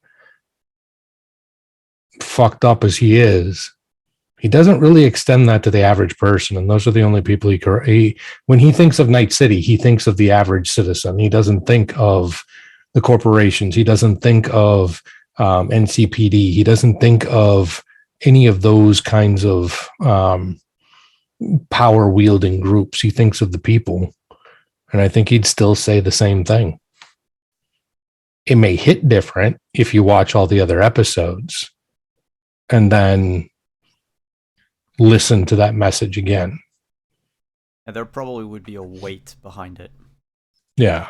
fucked up as he is, he doesn't really extend that to the average person. And those are the only people when he thinks of Night City, he thinks of the average citizen. He doesn't think of the corporations. He doesn't think of NCPD. He doesn't think of any of those kinds of power wielding groups. He thinks of the people. And I think he'd still say the same thing. It may hit different if you watch all the other episodes and then listen to that message again. And there probably would be a weight behind it. Yeah.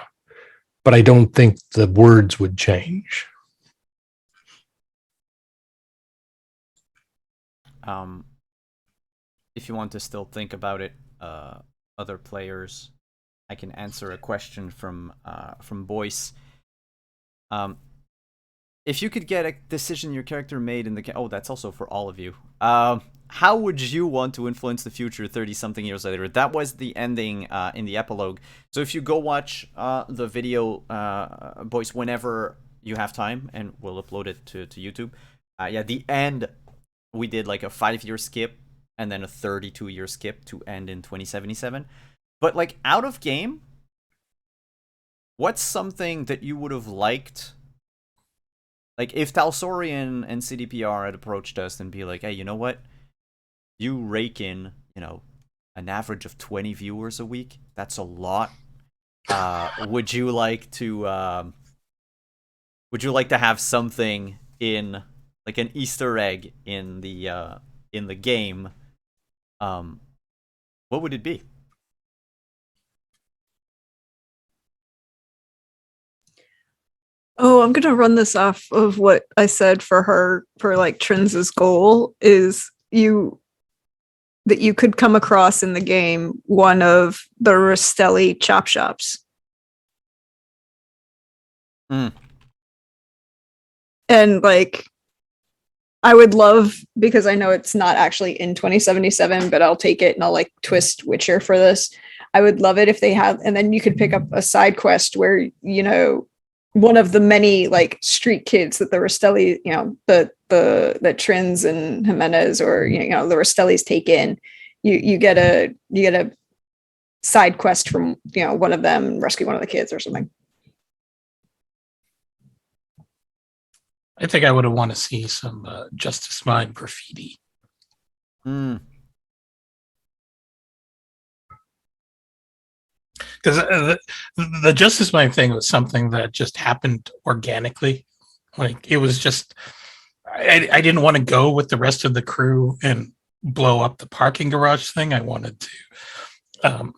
But I don't think the words would change. If you want to still think about it, other players, I can answer a question from Boyce. If you could get a decision your character made in the game, that's also for all of you. How would you want to influence the future 30-something years later? That was the ending in the epilogue. So if you go watch the video, Boyce, whenever you have time, and we'll upload it to YouTube. The end, we did like a 5-year skip and then a 32-year skip to end in 2077. But like out of game, what's something that you would have liked? Like if Talsorian and CDPR had approached us and be like, hey, you know what? You rake in, an average of 20 viewers a week. That's a lot. Would you like to have something in like an Easter egg in the game? What would it be? oh, I'm gonna run this off of what I said for like Trins's goal is that you could come across in the game one of the Rastelli chop shops. Mm. And like I would love, because I know it's not actually in 2077, but I'll take it and I'll like twist Witcher for this. I would love it if they have, and then you could pick up a side quest where, you know, one of the many like street kids that the Rastelli, you know, that Trins and Jimenez or, you know, the Rastellis take in. You get a side quest from, you know, one of them and rescue one of the kids or something. I think I would have want to see some Justice Mine graffiti. Hmm. Because the Justice Mine thing was something that just happened organically. Like it was just, I didn't want to go with the rest of the crew and blow up the parking garage thing. I wanted to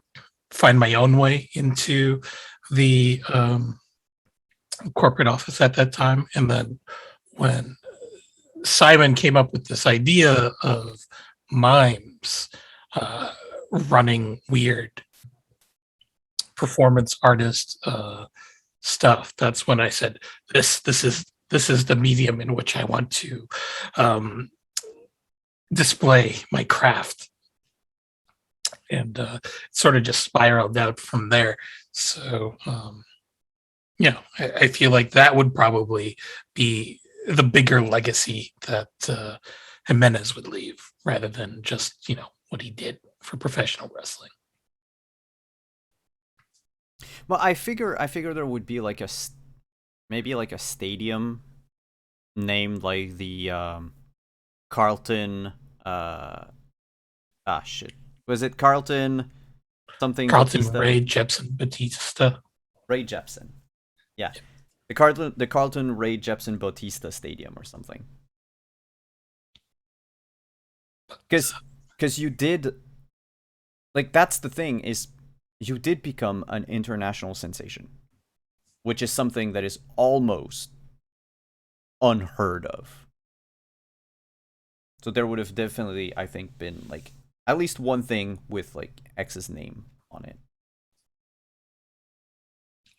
find my own way into the corporate office at that time. And then when Simon came up with this idea of mimes running weird performance artist stuff, that's when I said, this is the medium in which I want to display my craft. And it sort of just spiraled out from there. So, you know, I feel like that would probably be the bigger legacy that Jimenez would leave, rather than just, you know, what he did for professional wrestling. Well, I figure there would be like maybe like a stadium named like the Carlton. Shit. Was it Carlton something? Carlton Batista? Ray Jepsen Batista. Ray Jepsen. Yeah. The Carlton Ray Jepsen Bautista Stadium or something. Because you did, like, that's the thing, is you did become an international sensation, which is something that is almost unheard of. So there would have definitely, I think, been like at least one thing with like X's name on it.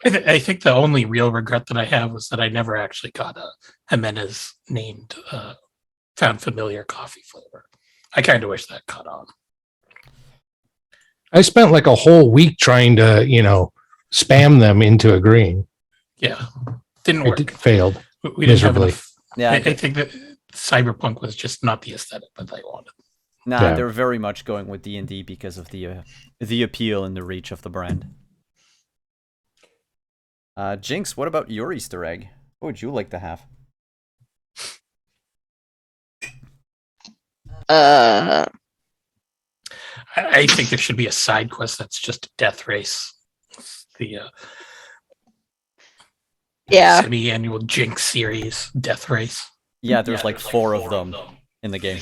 I think the only real regret that I have was that I never actually got a Jimenez named found familiar coffee flavor. I kind of wish that caught on. I spent like a whole week trying to, you know, spam them into agreeing. Yeah, didn't work. It failed. We didn't have miserably. enough. Yeah, I think that Cyberpunk was just not the aesthetic that they wanted. nah, Yeah. they're very much going with D&D because of the appeal and the reach of the brand. Jinx, what about your Easter egg? What would you like to have? I think there should be a side quest that's just a death race. The Yeah. semi-annual Jinx series death race. Yeah, there's like four of them in the game.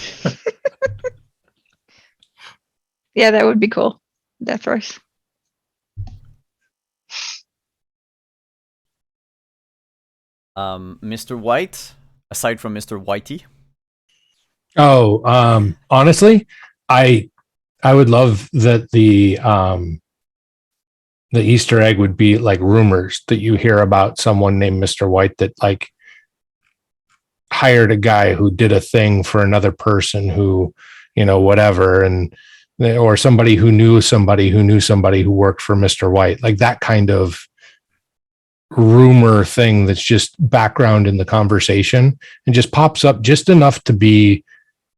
Yeah, that would be cool. Death race. Mr. White, aside from Mr. Whitey. Oh, honestly, I would love that the Easter egg would be like rumors that you hear about someone named Mr. White that like hired a guy who did a thing for another person who, you know, whatever, and or somebody who knew somebody who knew somebody who worked for Mr. White, like that kind of rumor thing that's just background in the conversation and just pops up just enough to be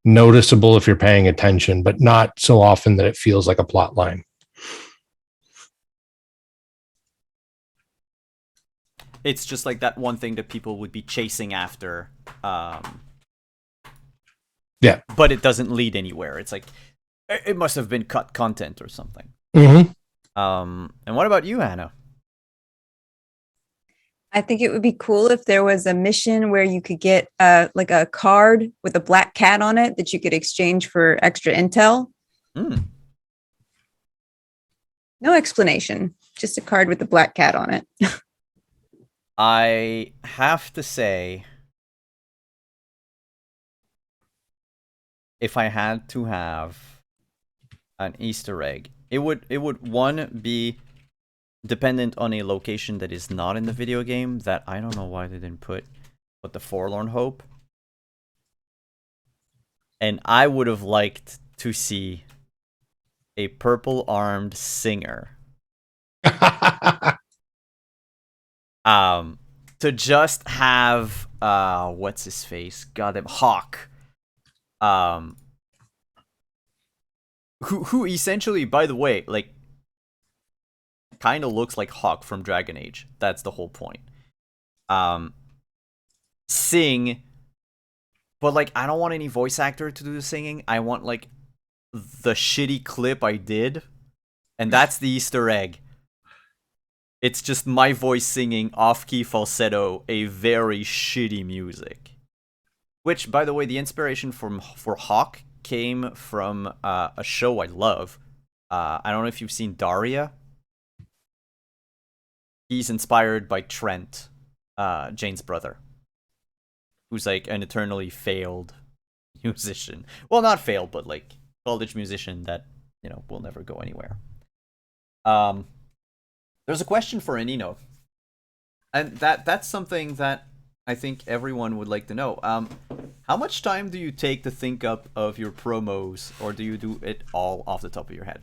noticeable if you're paying attention, but not so often that it feels like a plot line. It's just like that one thing that people would be chasing after. Yeah. But it doesn't lead anywhere. It's like, it must have been cut content or something. Mm-hmm. And what about you, Hannah? I think it would be cool if there was a mission where you could get like a card with a black cat on it that you could exchange for extra intel. Mm. No explanation, just a card with a black cat on it. I have to say, if I had to have an Easter egg, it would one be dependent on a location that is not in the video game that I don't know why they didn't put, but the Forlorn Hope. And I would have liked to see a purple-armed singer to just have what's his face? Goddamn Hawk. Who essentially, by the way, like kind of looks like Hawk from Dragon Age. That's the whole point. Sing, but like I don't want any voice actor to do the singing. I want like the shitty clip I did, and that's the Easter egg. It's just my voice singing off-key falsetto a very shitty music. Which, by the way, the inspiration for Hawk came from a show I love. I don't know if you've seen Daria. He's inspired by Trent, Jane's brother, who's like an eternally failed musician. Well, not failed, but like college musician that, you know, will never go anywhere. There's a question for Anino, and that's something that I think everyone would like to know. How much time do you take to think up of your promos, or do you do it all off the top of your head?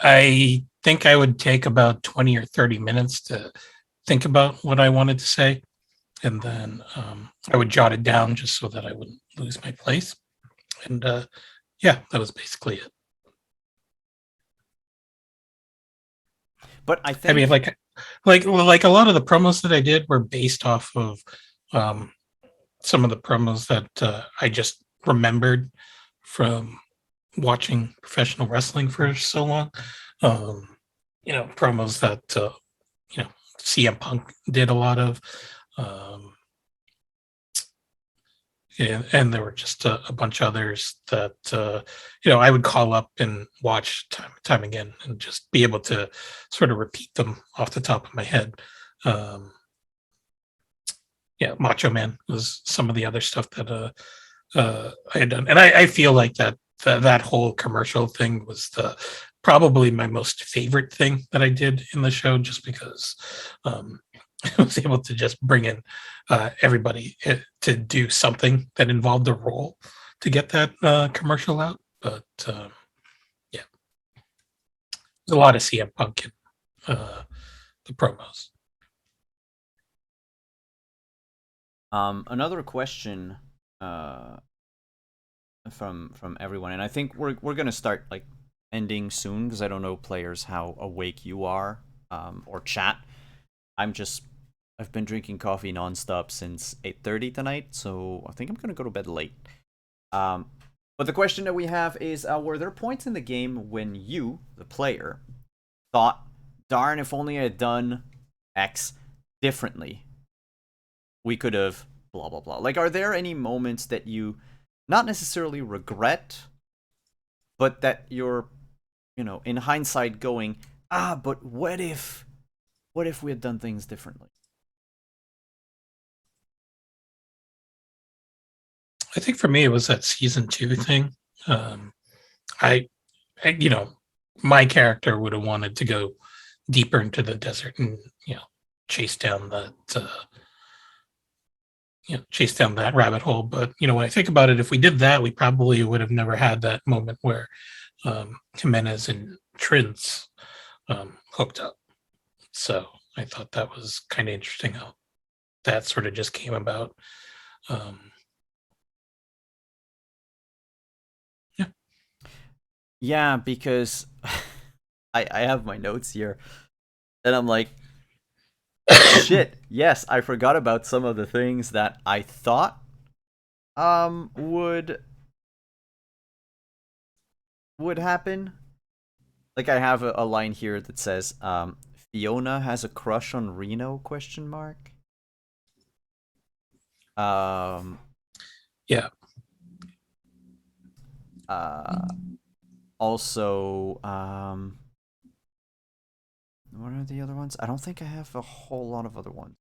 I think I would take about 20 or 30 minutes to think about what I wanted to say. And then I would jot it down just so that I wouldn't lose my place. And yeah, that was basically it. But I think, I mean, like a lot of the promos that I did were based off of some of the promos that I just remembered from watching professional wrestling for so long. You know, promos that you know, CM Punk did a lot of. And there were just a bunch of others that you know, I would call up and watch time and time again and just be able to sort of repeat them off the top of my head. Yeah, Macho Man was some of the other stuff that I had done, and I feel like that whole commercial thing was probably my most favorite thing that I did in the show, just because I was able to just bring in everybody to do something that involved a role to get that commercial out. But yeah, there's a lot of CM Punk in the promos. Another question from everyone, and I think we're gonna start like ending soon because I don't know, players, how awake you are, or chat. I've been drinking coffee nonstop since 8:30 tonight, so I think I'm gonna go to bed late. But the question that we have is, were there points in the game when you, the player, thought, darn, if only I had done X differently, we could have blah blah blah. Like, are there any moments that you not necessarily regret, but that you're, you know, in hindsight going, but what if we had done things differently? I think for me it was that season 2 thing. I you know, my character would have wanted to go deeper into the desert and, you know, chase down that rabbit hole. But, you know, when I think about it, if we did that, we probably would have never had that moment where Jimenez and Trince hooked up. So I thought that was kind of interesting how that sort of just came about. Yeah, because I have my notes here, and I'm like, shit, yes, I forgot about some of the things that I thought would happen. Like, I have a line here that says, Fiona has a crush on Reno, question mark. Yeah. Also, what are the other ones? I don't think I have a whole lot of other ones.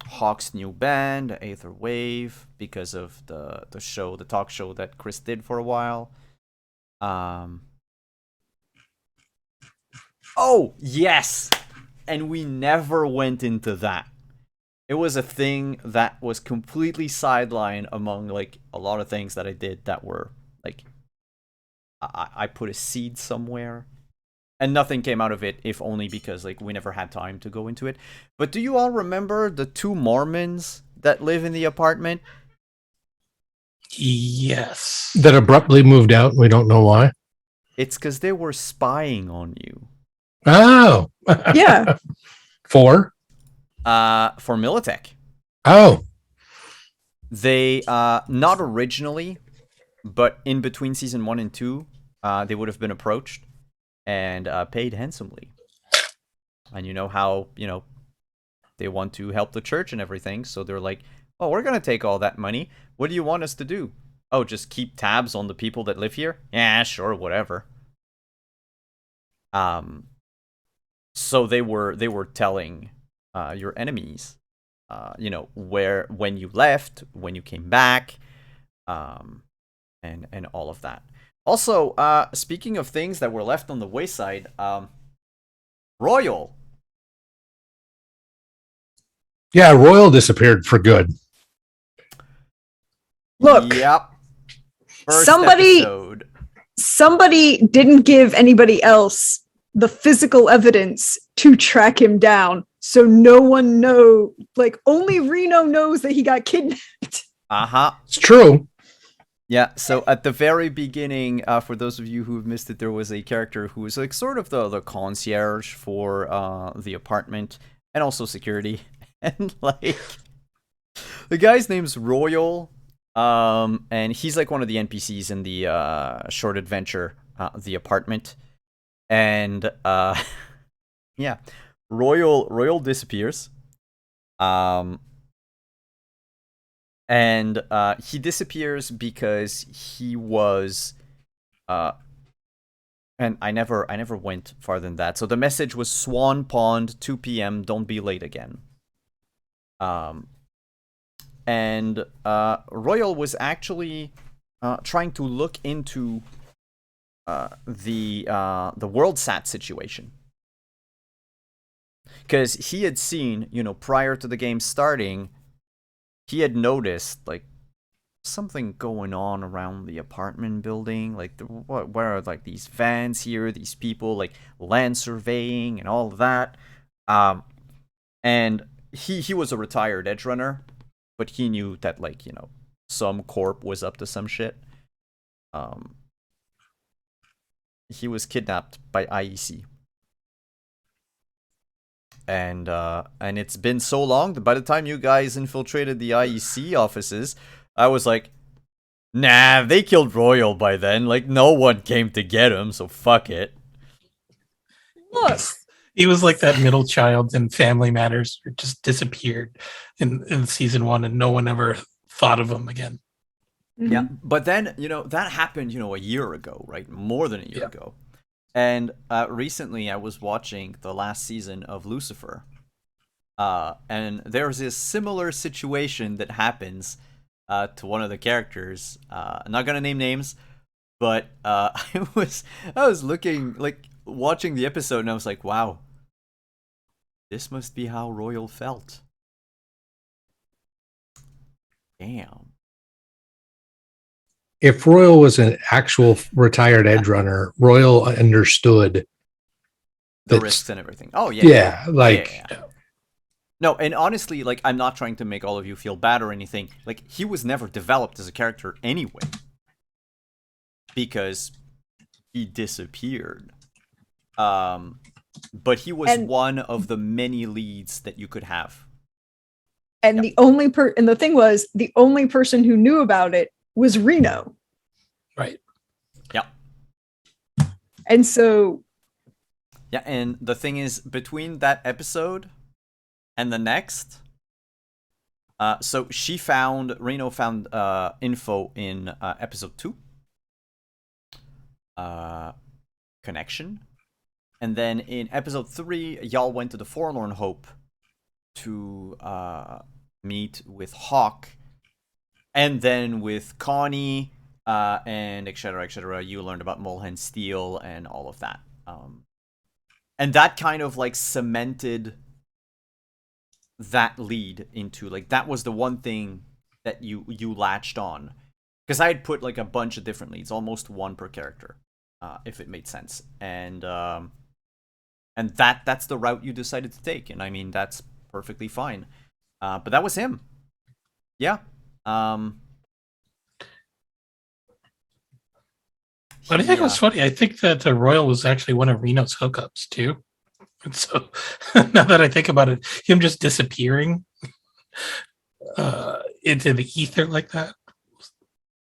Hawk's new band, Aether Wave, because of the talk show that Chris did for a while. Oh, yes! And we never went into that. It was a thing that was completely sidelined among like a lot of things that I did that were like I put a seed somewhere and nothing came out of it, if only because like we never had time to go into it. But do you all remember the 2 Mormons that live in the apartment? Yes. That abruptly moved out. We don't know why. It's because they were spying on you. Oh. Yeah. For? For Militech. Oh. They not originally, but in between season 1 and 2, they would have been approached and paid handsomely. And you know how, they want to help the church and everything, so they're like, oh, we're gonna take all that money. What do you want us to do? Oh, just keep tabs on the people that live here? Yeah, sure, whatever. So they were telling your enemies, when you left, when you came back, and all of that. Also, speaking of things that were left on the wayside, Royal. Yeah, Royal disappeared for good. Look, Yep. First somebody- episode. somebody didn't give anybody else the physical evidence to track him down. So no one only Reno knows that he got kidnapped. Uh-huh. It's true. Yeah, so at the very beginning, for those of you who have missed it, there was a character who was like sort of the concierge for the apartment and also security. And like the guy's name's Royal, and he's like one of the NPCs in the short adventure, The Apartment. And yeah, Royal disappears. And he disappears because he was and I never went farther than that. So the message was Swan Pond, 2 p.m. Don't be late again. And Royal was actually trying to look into the WorldSat situation, because he had seen, prior to the game starting, he had noticed like something going on around the apartment building, like where are like these vans here, these people like land surveying and all of that. And he was a retired edge runner, but he knew that like some corp was up to some shit. He was kidnapped by IEC. And it's been so long that by the time you guys infiltrated the IEC offices, I was like, nah, they killed Royal by then. Like, no one came to get him, so fuck it. Look, He was like that middle child in Family Matters who just disappeared in season 1 and no one ever thought of him again. Yeah, but then, that happened, a year ago, right? More than a year ago. And recently I was watching the last season of Lucifer. And there's this similar situation that happens to one of the characters. I'm not gonna name names, but I was looking, like, watching the episode, and I was like, wow, this must be how Royal felt. Damn. If Royal was an actual retired edge runner, Royal understood The It's- risks and everything. Oh, yeah. yeah, like Yeah. No, and honestly, like, I'm not trying to make all of you feel bad or anything. Like, he was never developed as a character anyway. Because he disappeared. But he was one of the many leads that you could have. And Yep. the thing was, the only person who knew about it was Reno. Right. Yeah. And so Yeah, and the thing is, between that episode and the next, so Reno found info in episode 2. Connection. And then in episode 3, y'all went to the Forlorn Hope to meet with Hawk. And then with Connie, and etc., etc., you learned about Mulhen Steel and all of that. And that kind of like cemented that lead into like that was the one thing that you latched on, because I had put like a bunch of different leads, almost one per character, if it made sense, and that's the route you decided to take, and I mean that's perfectly fine, but that was him. Yeah. But I think it was funny. I think that the Royal was actually one of Reno's hookups too. And so now that I think about it, him just disappearing into the ether like that.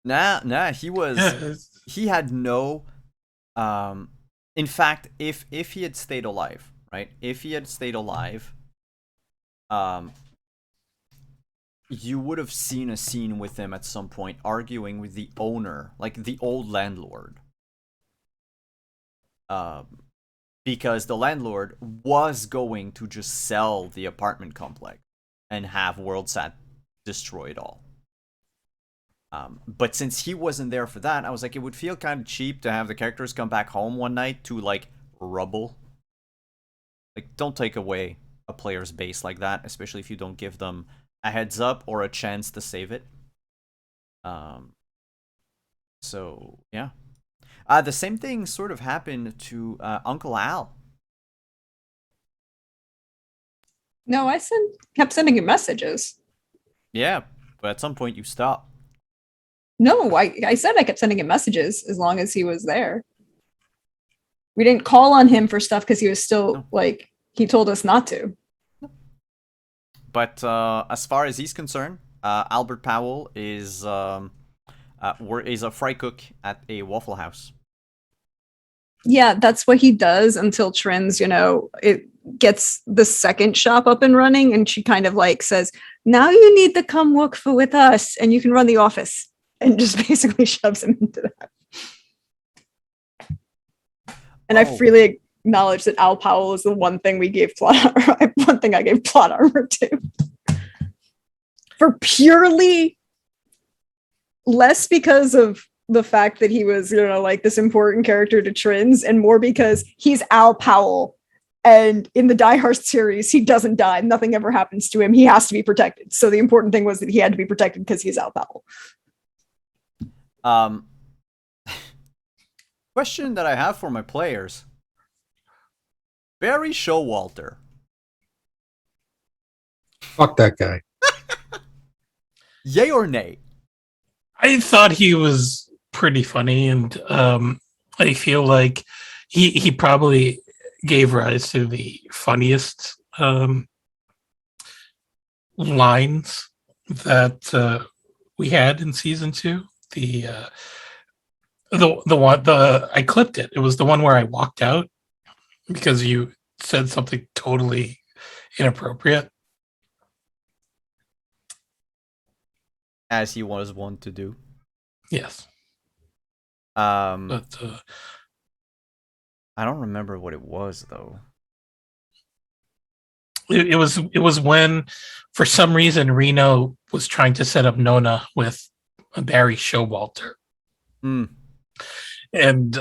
Nah, he was Yeah, he had no in fact, if he had stayed alive, right? If he had stayed alive, you would have seen a scene with him at some point arguing with the owner, like the old landlord. Because the landlord was going to just sell the apartment complex and have WorldSat destroy it all. But since he wasn't there for that, I was like, it would feel kind of cheap to have the characters come back home one night to like rubble. Like, don't take away a player's base like that, especially if you don't give them a heads up or a chance to save it. So yeah. The same thing sort of happened to Uncle Al. No, I kept sending him messages. Yeah, but at some point you stop. No, I said I kept sending him messages as long as he was there. We didn't call on him for stuff because he was still like, he told us not to. But as far as he's concerned, Albert Powell is a fry cook at a Waffle House. Yeah, that's what he does until Trins, it gets the second shop up and running, and she kind of like says, now you need to come work with us and you can run the office, and just basically shoves him into that. And I freely acknowledge that Al Powell is the one thing we gave one thing I gave plot armor to. For purely less because of the fact that he was, like this important character to Trins, and more because he's Al Powell. And in the Die Hard series, he doesn't die. Nothing ever happens to him. He has to be protected. So the important thing was that he had to be protected because he's Al Powell. Question that I have for my players. Barry Showalter. Fuck that guy. Yay or nay? I thought he was pretty funny, and I feel like he probably gave rise to the funniest lines that we had in season 2. I clipped it. It was the one where I walked out because you said something totally inappropriate. As he was wont to do. Yes. But I don't remember what it was though. It was when, for some reason, Reno was trying to set up Nona with Barry Showalter. And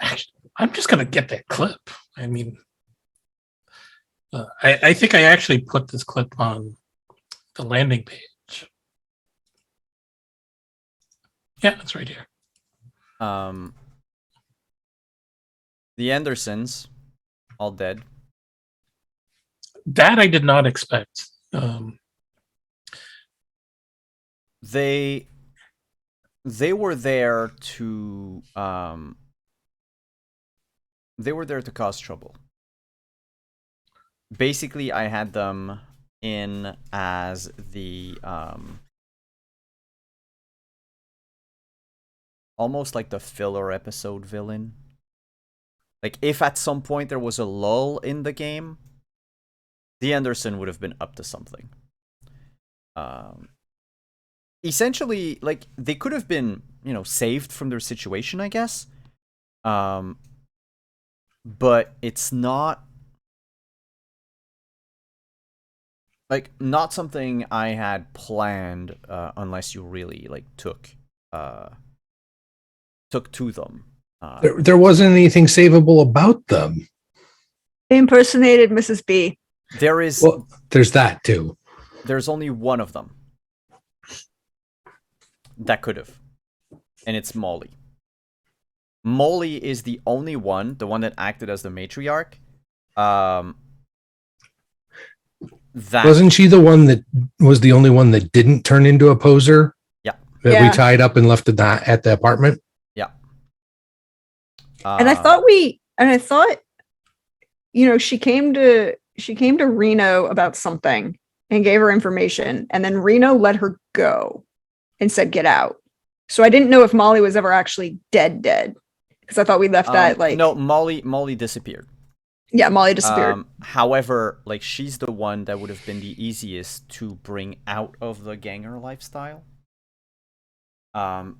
actually, I'm just gonna get that clip. I mean, I think I actually put this clip on the landing page. Yeah, it's right here. The Andersons, all dead. That I did not expect. They were there to cause trouble. Basically, I had them in as the almost like the filler episode villain. Like, if at some point there was a lull in the game, the Anderson would have been up to something. Essentially, like, they could have been, saved from their situation, I guess. But it's not something I had planned, unless you really, like, took to them. There wasn't anything savable about them. They impersonated Mrs. B. There is. Well, there's that too. There's only one of them that could have, and it's Molly. Molly is the only one, the one that acted as the matriarch. That Wasn't she the one that was the only one that didn't turn into a poser? Yeah. That Yeah. we tied up and left at the apartment? Yeah. And I thought she came to Reno about something and gave her information, and then Reno let her go and said get out. So I didn't know if Molly was ever actually dead because I thought we left that like no, Molly disappeared. Yeah, Molly disappeared. However, like she's the one that would have been the easiest to bring out of the ganger lifestyle.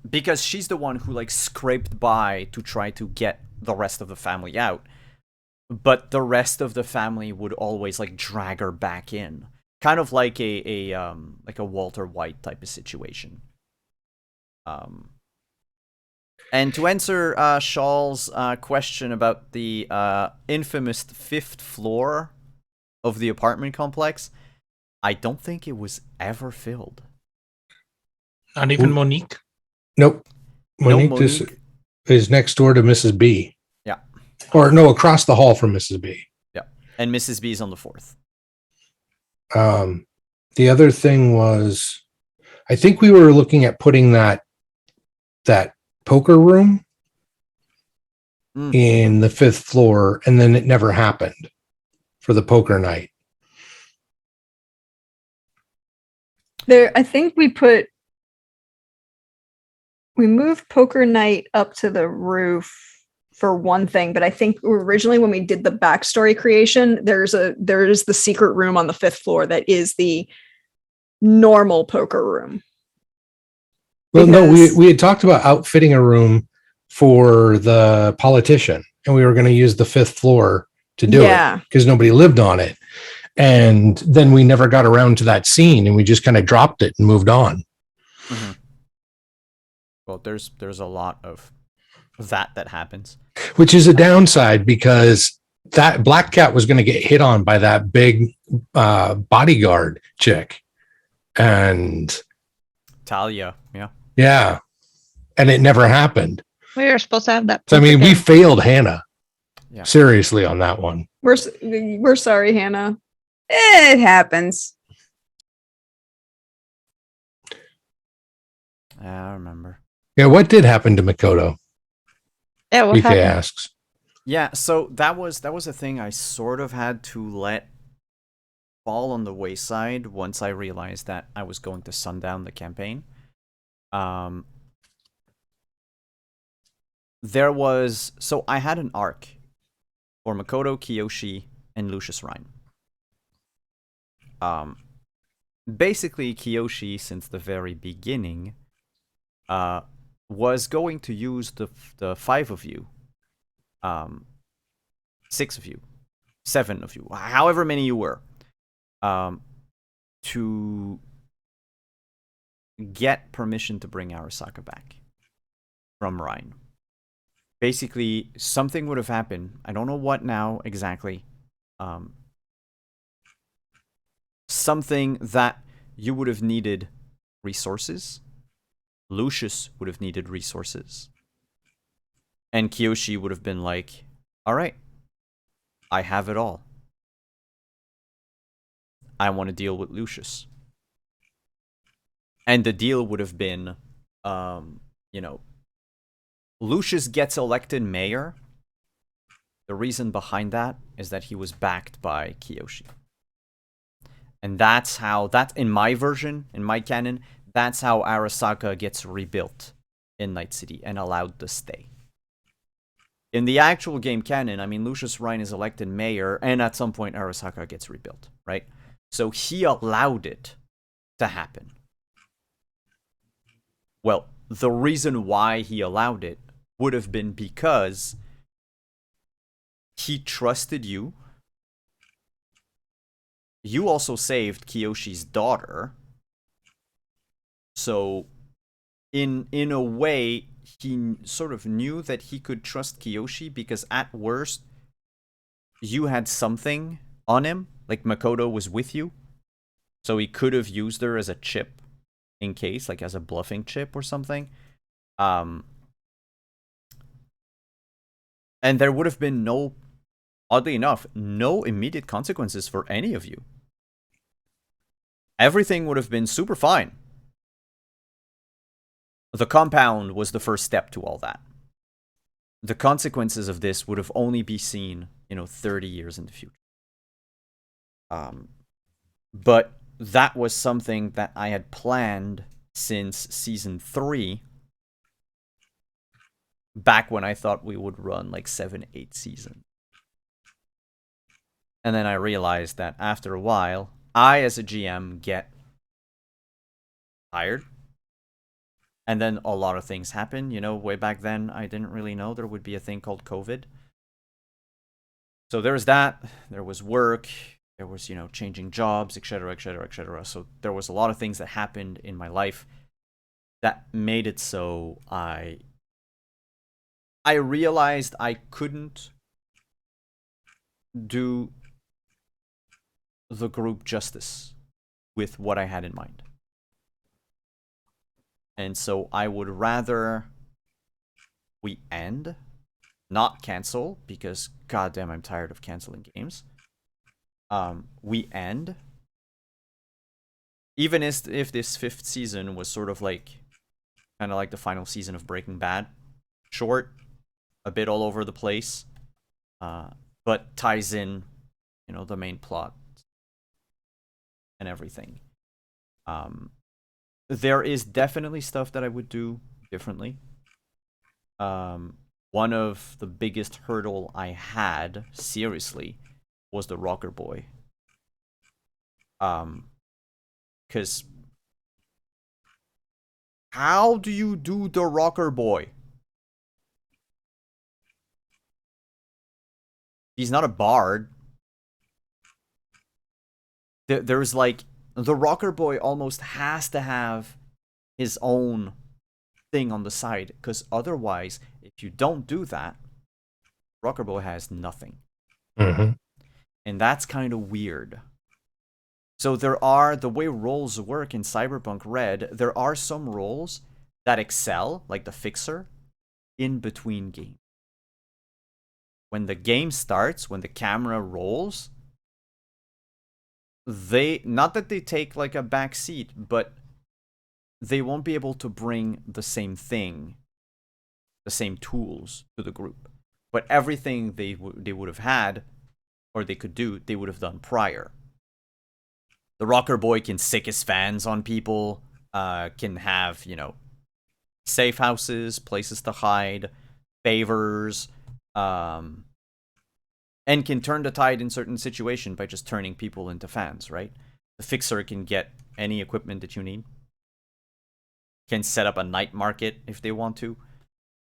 Because she's the one who like scraped by to try to get the rest of the family out. But the rest of the family would always like drag her back in. Kind of like a Walter White type of situation. And to answer Shaw's question about the infamous 5th floor of the apartment complex, I don't think it was ever filled. Not even Monique. Nope. No, Monique is next door to Mrs. B. Yeah. Or no, across the hall from Mrs. B. Yeah. And Mrs. B's on the 4th. The other thing was, I think we were looking at putting that poker room in the 5th floor, and then it never happened for the poker night. I think we moved poker night up to the roof for one thing, but I think originally when we did the backstory creation, there is the secret room on the 5th floor that is the normal poker room. Well, no, we had talked about outfitting a room for the politician, and we were going to use the 5th floor to do it because nobody lived on it. And then we never got around to that scene, and we just kind of dropped it and moved on. Mm-hmm. Well, there's a lot of that happens, which is a downside because that Black Cat was going to get hit on by that big bodyguard chick, and Talia, yeah, and it never happened. We were supposed to have that. So I mean, we failed Hannah seriously on that one. We're sorry, Hannah. It happens. I remember. Yeah, what did happen to Makoto? Yeah, what BK happened? asks. Yeah, so that was a thing I sort of had to let fall on the wayside once I realized that I was going to sundown the campaign. So I had an arc for Makoto, Kiyoshi, and Lucius Rhyne. Basically, Kiyoshi, since the very beginning, was going to use the 5 of you, 6 of you, 7 of you, however many you were, to get permission to bring Arasaka back from Rhine. Basically, something would have happened. I don't know what now exactly. Something that you would have needed resources. Lucius would have needed resources. And Kiyoshi would have been like, all right, I have it all. I want to deal with Lucius. And the deal would have been, Lucius gets elected mayor. The reason behind that is that he was backed by Kiyoshi. And that's in my version, in my canon, that's how Arasaka gets rebuilt in Night City and allowed to stay. In the actual game canon, I mean, Lucius Rhyne is elected mayor, and at some point Arasaka gets rebuilt, right? So he allowed it to happen. Well, the reason why he allowed it would have been because he trusted you. You also saved Kiyoshi's daughter. So, in a way, he sort of knew that he could trust Kiyoshi because at worst, you had something on him, like Makoto was with you, so he could have used her as a chip in case, like as a bluffing chip or something. And there would have been no, oddly enough, no immediate consequences for any of you. Everything would have been super fine. The compound was the first step to all that. The consequences of this would have only be seen, 30 years in the future. But that was something that I had planned since season 3, back when I thought we would run like 7, 8 seasons. And then I realized that after a while, I as a GM get tired. And then a lot of things happen. Way back then, I didn't really know there would be a thing called COVID. So there was that. There was work. There was, changing jobs, etc., etc., etc. So there was a lot of things that happened in my life that made it so I realized I couldn't do the group justice with what I had in mind. And so I would rather we end, not cancel, because goddamn, I'm tired of canceling games. We end, even if this 5th season was sort of like, kind of like the final season of Breaking Bad, short, a bit all over the place, but ties in, the main plot and everything. There is definitely stuff that I would do differently. One of the biggest hurdle I had, seriously, was the rocker boy. Because how do you do the rocker boy? He's not a bard. There's like, the rocker boy almost has to have his own thing on the side, because otherwise, if you don't do that, rocker boy has nothing. Mm-hmm. And that's kind of weird. So there are, the way roles work in Cyberpunk Red, there are some roles that excel, like the fixer, in between games. When the game starts, when the camera rolls, not that they take like a back seat, but they won't be able to bring the same thing, the same tools to the group. But everything they would have had, or they could do, they would have done prior. The rocker boy can sick his fans on people, can have, safe houses, places to hide, favors, and can turn the tide in certain situations by just turning people into fans, right? The fixer can get any equipment that you need, can set up a night market if they want to.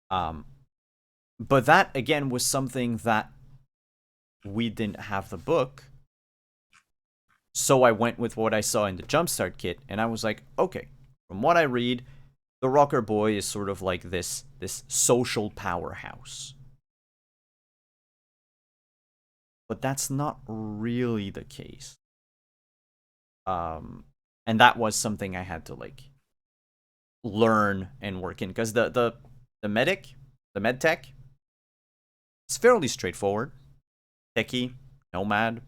But that, again, was something that we didn't have the book. So I went with what I saw in the Jumpstart kit, and I was like, okay, from what I read, the rocker boy is sort of like this social powerhouse. But that's not really the case. And that was something I had to like learn and work in, because the medic, the med tech, it's fairly straightforward. Techie, nomad.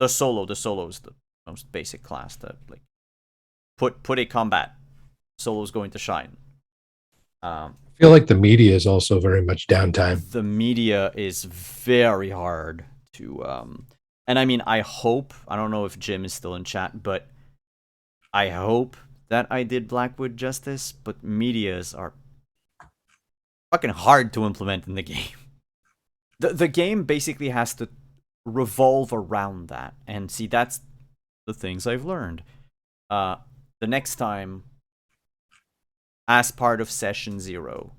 The solo is the most basic class that like put a combat. Solo's going to shine. I feel like the media is also very much downtime. The media is very hard to and I mean, I don't know if Jim is still in chat, but I hope that I did Blackwood justice, but medias are fucking hard to implement in the game. The game basically has to revolve around that, and see, that's the things I've learned. The next time, as part of session 0,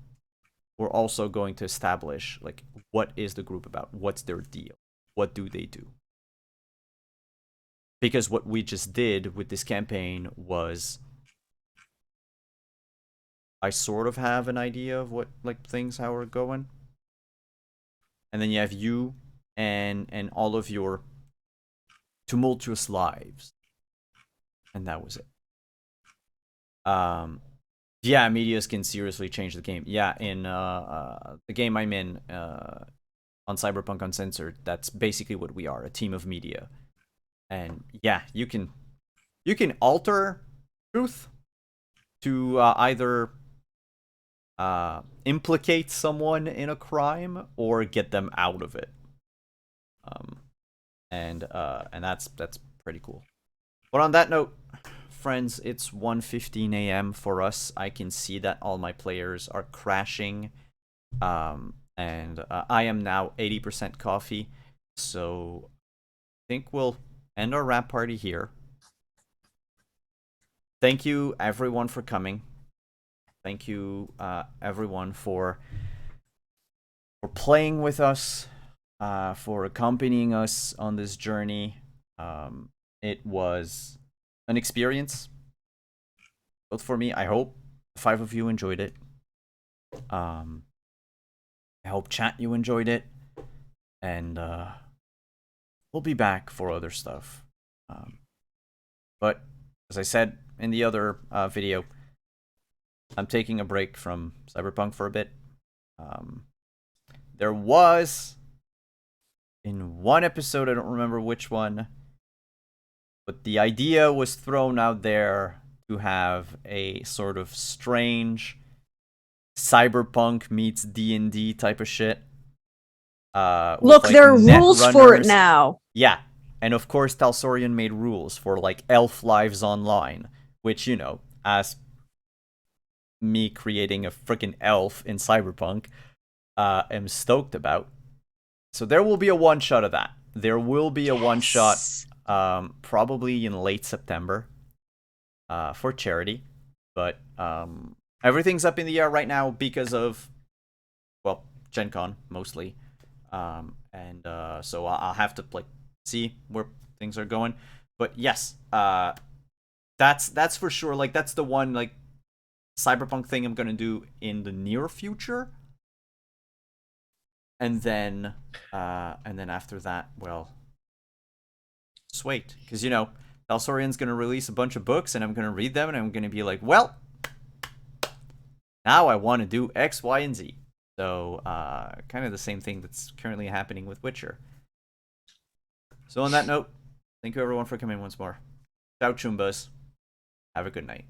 we're also going to establish like, what is the group about, what's their deal, what do they do, because what we just did with this campaign was I sort of have an idea of what like things how are going. And then you have you and all of your tumultuous lives. And that was it. Yeah, medias can seriously change the game. Yeah, in the game I'm in on Cyberpunk Uncensored, that's basically what we are, a team of media. And yeah, you can alter truth to either implicate someone in a crime or get them out of it. And that's pretty cool. But on that note, friends, it's 1:15 a.m. for us. I can see that all my players are crashing. And I am now 80% coffee. So I think we'll end our wrap party here. Thank you, everyone, for coming. Thank you, everyone, for playing with us, for accompanying us on this journey. It was an experience, both for me. I hope 5 of you enjoyed it. I hope chat you enjoyed it, and we'll be back for other stuff. But as I said in the other video, I'm taking a break from Cyberpunk for a bit. There was, in one episode, I don't remember which one, but the idea was thrown out there to have a sort of strange Cyberpunk meets D&D type of shit. Look, like, there are net rules for it runners. now. Yeah, and of course Talsorian made rules for like Elf Lives Online, which, you know, as me creating a freaking elf in Cyberpunk, am stoked about. So there will be a one-shot of that. There will be a one-shot, probably in late September, for charity. But everything's up in the air right now because of, well, Gen Con mostly. So I'll have to like see where things are going. But yes, that's for sure. Like, that's the one like Cyberpunk thing I'm gonna do in the near future. And then after that, well, just wait, because, you know, Talsorian's gonna release a bunch of books, and I'm gonna read them, and I'm gonna be like, well, now I want to do X, Y, and Z. So, kind of the same thing that's currently happening with Witcher. So on that note, thank you everyone for coming once more. Ciao, Chumbas. Have a good night.